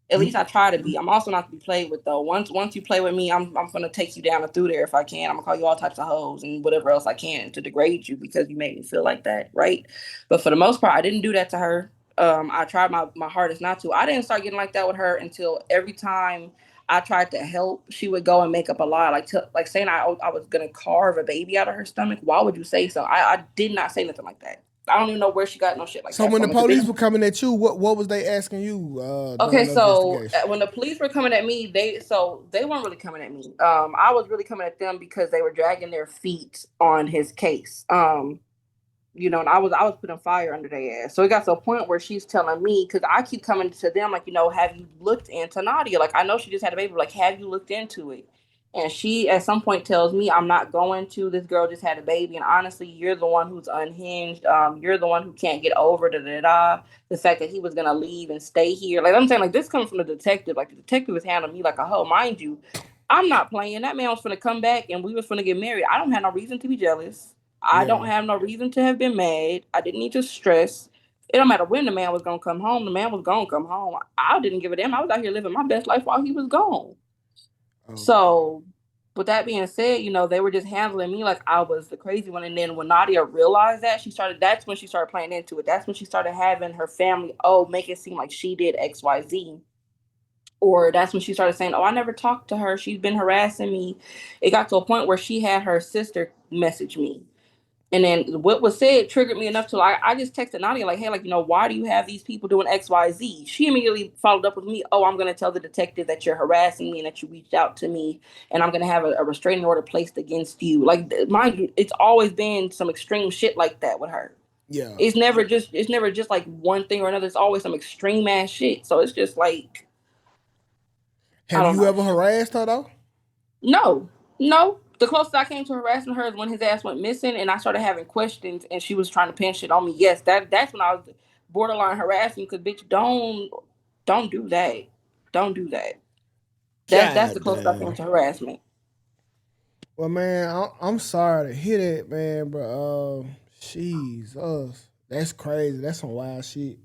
At least I try to be. I'm also not to be played with though. Once you play with me, I'm gonna take you down and through there if I can. I'm gonna call you all types of hoes and whatever else I can to degrade you because you made me feel like that, right? But for the most part, I didn't do that to her. I tried my hardest not to. I didn't start getting like that with her until every time I tried to help, she would go and make up a lie, like saying I was gonna carve a baby out of her stomach. Why would you say so? I did not say nothing like that. I don't even know where she got no shit like that. So when the police were coming at you, what was they asking you? Okay, so when the police were coming at me, they weren't really coming at me. I was really coming at them because they were dragging their feet on his case. And I was putting fire under their ass. So it got to a point where she's telling me, because I keep coming to them like, have you looked into Nadia? Like, I know she just had a baby. Like, have you looked into it? And she at some point tells me, I'm not going to. This girl just had a baby, and honestly, you're the one who's unhinged. You're the one who can't get over the fact that he was gonna leave and stay here. Like I'm saying, like this comes from the detective. Like the detective was handling me like a hoe, mind you. I'm not playing. That man was gonna come back, and we was gonna get married. I don't have no reason to be jealous. I don't have no reason to have been mad. I didn't need to stress. It don't matter when the man was gonna come home. The man was gonna come home. I didn't give a damn. I was out here living my best life while he was gone. So with that being said, they were just handling me like I was the crazy one. And then when Nadia realized that, that's when she started playing into it. That's when she started having her family, make it seem like she did XYZ. Or that's when she started saying, I never talked to her. She's been harassing me. It got to a point where she had her sister message me. And then what was said triggered me enough to I just texted Nadia like, hey, why do you have these people doing XYZ? She immediately followed up with me, I'm going to tell the detective that you're harassing me and that you reached out to me, and I'm going to have a restraining order placed against you. Like, mind you, it's always been some extreme shit like that with her. Yeah. It's never just like one thing or another. It's always some extreme ass shit. So it's just like, I Have don't you know. ever harassed her though? No, no. The closest I came to harassing her is when his ass went missing, and I started having questions, and she was trying to pin shit on me. Yes, that's when I was borderline harassing. Because bitch, don't do that. Don't do that. That's the God closest I came damn. to harassment. Well, man, I'm sorry to hear that, man, but Jesus, that's crazy. That's some wild shit.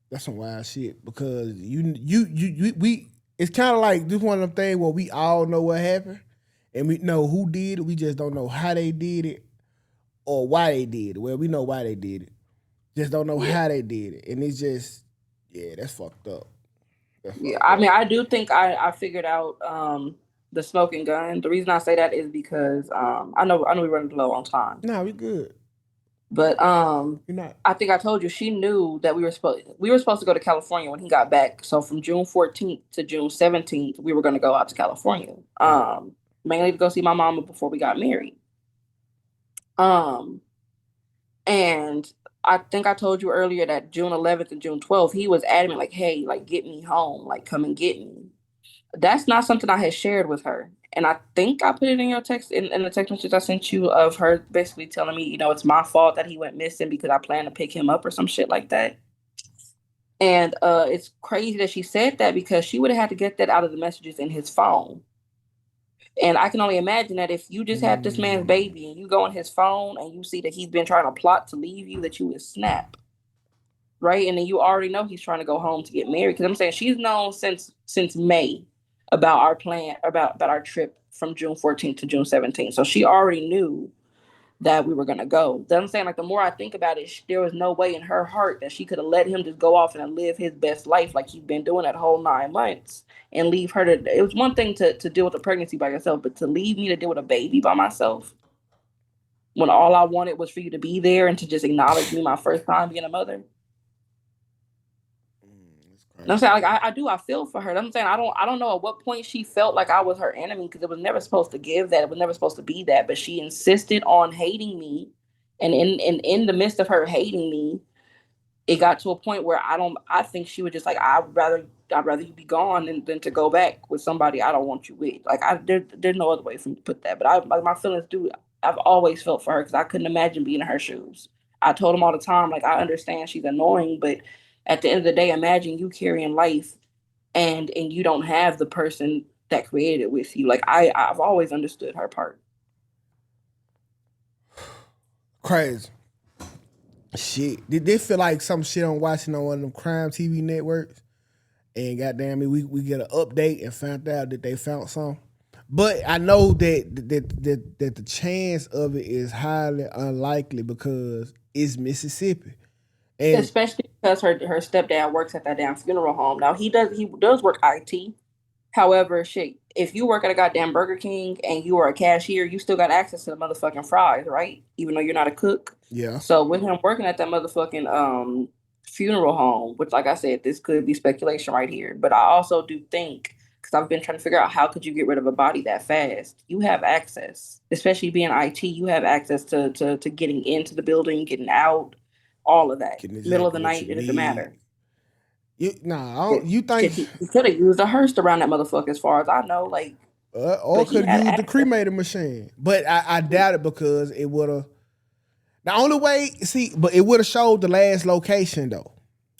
That's some wild shit because we. It's kind of like this one of them things where we all know what happened, and we know who did it. We just don't know how they did it or why they did it. Well, we know why they did it, just don't know Yeah, how they did it, and it's just yeah, that's fucked up. That's yeah. fucked I up. mean, I do think I figured out the smoking gun. The reason I say that is because I know we're running low on time. Nah, we good. But You're not. I think I told you she knew that we were supposed to go to California when he got back. So from June 14th to June 17th, we were going to go out to California. Right. Mainly to go see my mama before we got married. Um, and I think I told you earlier that June 11th and June 12th, he was adamant like, "Hey, like get me home, like come and get me." That's not something I had shared with her. And I think I put it in your text in the text message I sent you of her basically telling me, it's my fault that he went missing because I plan to pick him up or some shit like that. And it's crazy that she said that because she would have had to get that out of the messages in his phone. And I can only imagine that if you just had this man's Mm. baby and you go on his phone and you see that he's been trying to plot to leave you, that you would snap, right? And then you already know he's trying to go home to get married. Because I'm saying she's known since May about our plan about our trip from June 14th to June 17th. So she already knew that we were gonna go. Then I'm saying, like, the more I think about it, there was no way in her heart that she could have let him just go off and live his best life like he's been doing that whole 9 months and leave her to. It was one thing to deal with a pregnancy by yourself, but to leave me to deal with a baby by myself when all I wanted was for you to be there and to just acknowledge me my first time being a mother. That's I'm crazy. saying, like, I feel for her. I'm saying I don't know at what point she felt like I was her enemy because it was never supposed to give that. It was never supposed to be that. But she insisted on hating me, and in the midst of her hating me, it got to a point where I think she was just like, I'd rather you be gone than to go back with somebody I don't want you with. Like, there's no other way for me to put that. But my feelings do. I've always felt for her because I couldn't imagine being in her shoes. I told him all the time, like, I understand she's annoying, but at the end of the day, imagine you carrying life and you don't have the person that created it with you. Like, I've always understood her part. Crazy. Shit. Did they feel like some shit I'm watching on one of them crime TV networks? And goddamn it, we get an update and found out that they found some. But I know that the chance of it is highly unlikely because it's Mississippi. And Especially because her stepdad works at that damn funeral home. Now he does work IT. However, shit, if you work at a goddamn Burger King and you are a cashier, you still got access to the motherfucking fries, right? Even though you're not a cook. yeah, So with him working at that motherfucking funeral home, which, like I said, this could be speculation right here, but I also do think, because I've been trying to figure out how could you get rid of a body that fast. You have access, especially being IT. You have access to getting into the building, getting out, all of that. getting Middle of exactly the what you night, it doesn't need. matter. I don't, you think, Shit, he could have used a hearse around that motherfucker, as far as I know. Like, or but he could have had used the access. cremator machine. But I doubt it because it would have. The only way, see, but it would have showed the last location though.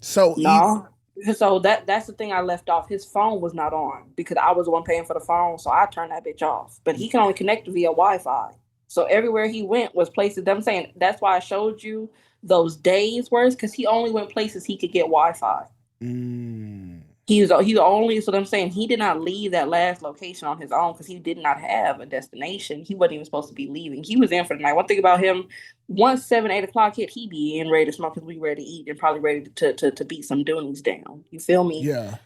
So you, No. So that's the thing I left off. His phone was not on because I was the one paying for the phone, so I turned that bitch off. But he can only connect via Wi-Fi. So everywhere he went was places. I'm saying that's why I showed you those days words because he only went places he could get Wi-Fi. mm, He only, so I'm saying he did not leave that last location on his own because he did not have a destination. He wasn't even supposed to be leaving. He was in for the night. One thing about him, once 7, 8 o'clock hit, he be in ready to smoke because we ready to eat and probably ready to beat some doonies down. You feel me? Yeah.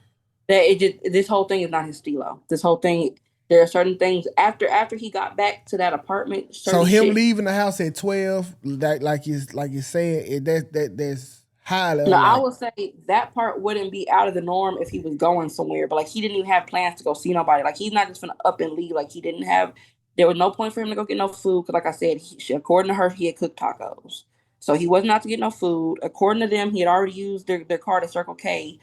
That it just, this whole thing is not his stilo. This whole thing, there are certain things after he got back to that apartment, So certain him shit. leaving the house at 12, like you said, that's highly No, I unlikely. would say that part wouldn't be out of the norm if he was going somewhere, but like he didn't even have plans to go see nobody. Like he's not just gonna up and leave. Like he didn't have. There was no point for him to go get no food because, like I said, according to her, he had cooked tacos, so he wasn't out to get no food. According to them, he had already used their card at Circle K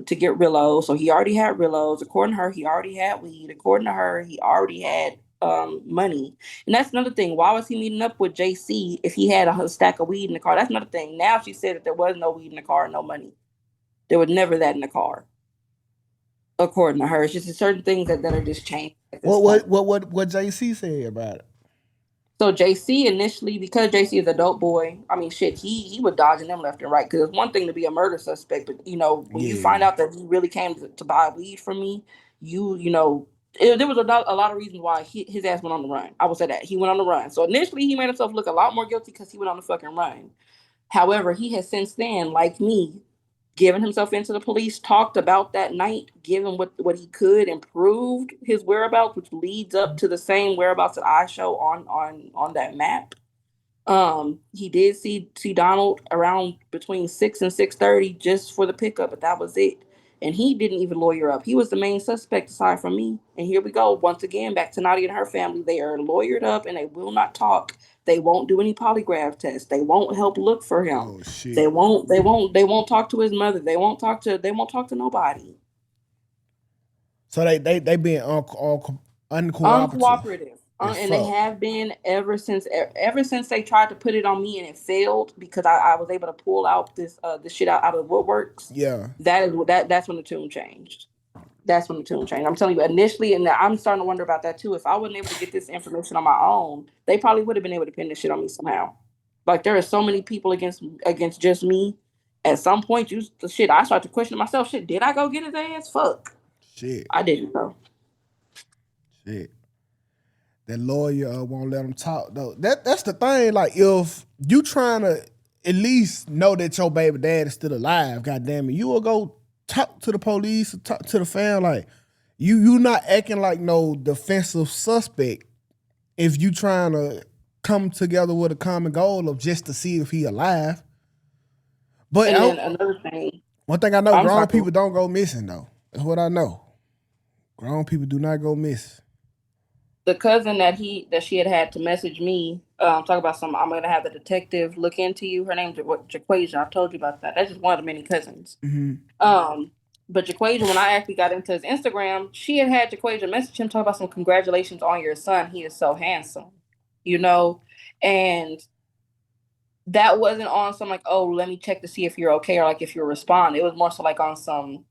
to get Rillos, so he already had Rillos. According to her, he already had weed. According to her, he already had money. And that's another thing. Why was he meeting up with JC if he had a stack of weed in the car? That's another thing. Now she said that there was no weed in the car, no money. There was never that in the car, according to her. It's just certain things that are just changed at this What point. JC said about it? So JC initially, because JC is a dope boy, I mean, shit, he was dodging them left and right. Because it's one thing to be a murder suspect, but when you find Yeah. out that he really came to buy weed from me, there was a lot of reasons why his ass went on the run. I would say that he went on the run. So initially, he made himself look a lot more guilty because he went on the fucking run. However, he has since then, like me, given himself into the police, talked about that night, given what he could, and proved his whereabouts, which leads up to the same whereabouts that I show on that map. He did see Donald around between 6 and 6:30 just for the pickup, but that was it. And he didn't even lawyer up. He was the main suspect aside from me. And here we go once again back to Nadia and her family. They are lawyered up and they will not talk. They won't do any polygraph tests. They won't help look for him. Oh They shit. won't. They won't. They won't talk to his mother. They won't talk to. They won't talk to nobody. So they being uncooperative Uncooperative. as And they fuck. have been ever since they tried to put it on me and it failed because I was able to pull out this shit out of the woodworks. Yeah. That's when the tune changed. That's when the tune changed. I'm telling you, initially, and I'm starting to wonder about that too. If I wasn't able to get this information on my own, they probably would have been able to pin this shit on me somehow. Like there are so many people against just me. At some point, I started to question myself. Shit, did I go get his ass? Fuck, Shit. I didn't though. Shit. That lawyer won't let them talk though. That's the thing. Like if you trying to at least know that your baby dad is still alive, goddamn it, you will go talk to the police, or talk to the fam. Like you not acting like no defensive suspect if you trying to come together with a common goal of just to see if he alive. But And then another thing, one thing I know, I'm grown sorry. people don't go missing though. That's what I know. Grown people do not go missing. The cousin that she had to message me, talk about something. I'm gonna have the detective look into you. Her name's Jaquasia. I've told you about that. That's just one of the many cousins. Mm-hmm. But Jaquasia, when I actually got into his Instagram, she had Jaquasia message him, talk about some congratulations on your son. He is so handsome, you know, and that wasn't on some like, oh, let me check to see if you're okay or like if you respond. It was more so like on some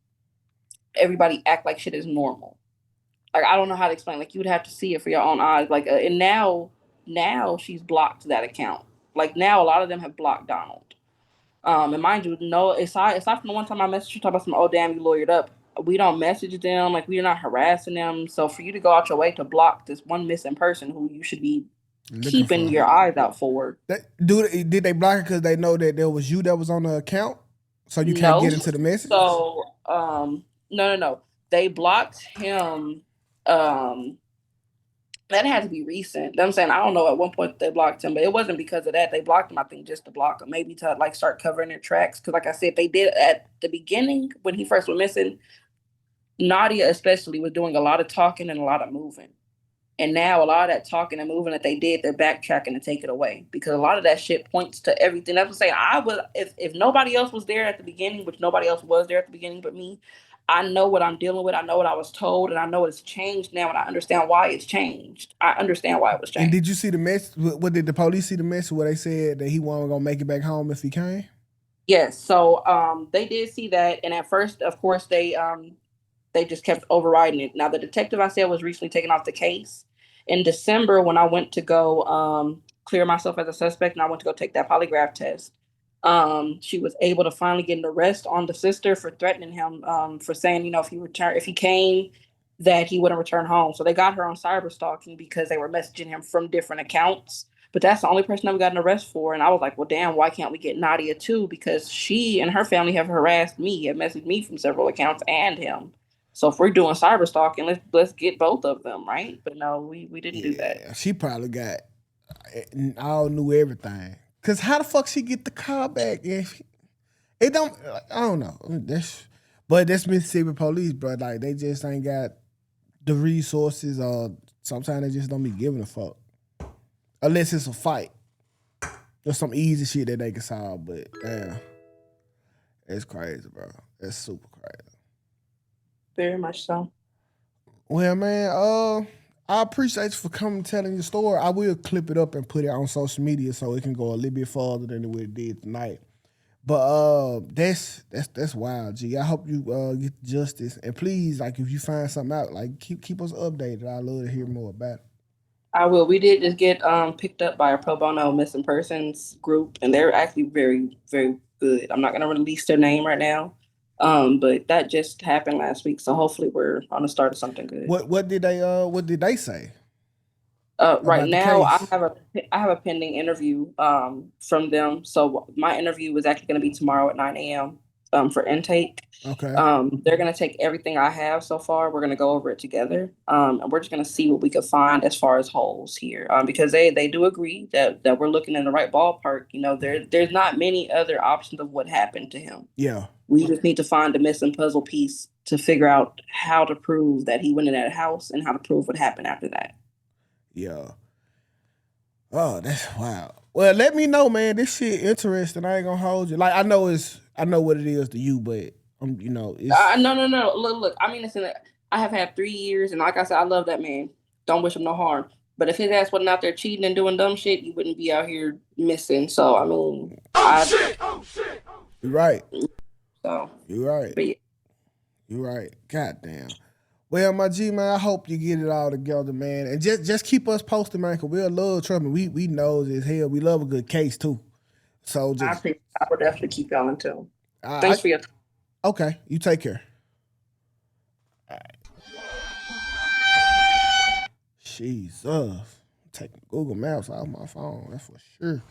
everybody act like shit is normal. Like I don't know how to explain. Like you would have to see it for your own eyes. Like and now she's blocked that account. Like now a lot of them have blocked Donald. And mind you, no, aside from the one time I messaged her talking about some oh damn you lawyered up. We don't message them. Like we're not harassing them. So for you to go out your way to block this one missing person who you should be Looking keeping for your eyes out for. did they block it because they know that there was you that was on the account, so you can't No. get into the messages? So no. They blocked him. Um that had to be recent. I'm saying I don't know at one point they blocked him, but it wasn't because of that. They blocked him, I think, just to block him, maybe to like start covering their tracks. Because like I said, they did at the beginning when he first went missing. Nadia especially was doing a lot of talking and a lot of moving. And now a lot of that talking and moving that they did, they're backtracking to take it away because a lot of that shit points to everything. That's what I'm saying. I was if nobody else was there at the beginning, which nobody else was there at the beginning but me, I know what I'm dealing with. I know what I was told, and I know it's changed now, and I understand why it's changed. I understand why it was And changed. did you see the message? What did the police see the message where they said that he wasn't gonna make it back home if he came? Yes, so they did see that, and at first, of course, they just kept overriding it. Now, the detective I said was recently taken off the case in December when I went to go clear myself as a suspect, and I went to go take that polygraph test. She was able to finally get an arrest on the sister for threatening him, for saying, if he came, that he wouldn't return home. So they got her on cyber stalking because they were messaging him from different accounts. But that's the only person that we got an arrest for. And I was like, well, damn, why can't we get Nadia too? Because she and her family have harassed me, have messaged me from several accounts and him. So if we're doing cyber stalking, let's get both of them, right? But no, we didn't do that. Yeah, she probably got all knew everything. Cause how the fuck she get the car back? If it don't, I don't know. But that's Mississippi police, bro. Like they just ain't got the resources, or sometimes they just don't be giving a fuck unless it's a fight. There's some easy shit that they can solve, but damn, it's crazy, bro. It's super crazy. Very much so. Well, man, I appreciate you for coming and telling your story. I will clip it up and put it on social media so it can go a little bit farther than what it did tonight. But that's wild, G. I hope you get justice, and please, like, if you find something out, like, keep us updated. I love to hear more about it. I will. We did just get picked up by a pro bono missing persons group, and they're actually very, very good. I'm not gonna release their name right now, but that just happened last week. So hopefully we're on the start of something good. What did they say Right about the now, case? I have a pending interview from them. So my interview is actually going to be tomorrow at 9 a.m. For intake. Okay. They're going to take everything I have so far. We're going to go over it together, and we're just going to see what we can find as far as holes here, because they do agree that we're looking in the right ballpark. There's not many other options of what happened to him. Yeah. We just need to find the missing puzzle piece to figure out how to prove that he went in that house and how to prove what happened after that. Yeah. Oh, that's wild. Well, let me know, man. This shit interesting. I ain't gonna hold you. Like, I know what it is to you, but it's No. Look. I mean, listen. I have had 3 years, and like I said, I love that man. Don't wish him no harm. But if his ass wasn't out there cheating and doing dumb shit, he wouldn't be out here missing. So I mean, you're right. So You're right. but yeah. You're right. God damn. Well, my G, man, I hope you get it all together, man. And just keep us posted, man, because we'll love trouble. We know as hell. We love a good case, too. So just... I would definitely keep y'all in tune. I, Thanks for your time. okay, you take care. All right. Jesus. I'm taking Google Maps off my phone, that's for sure.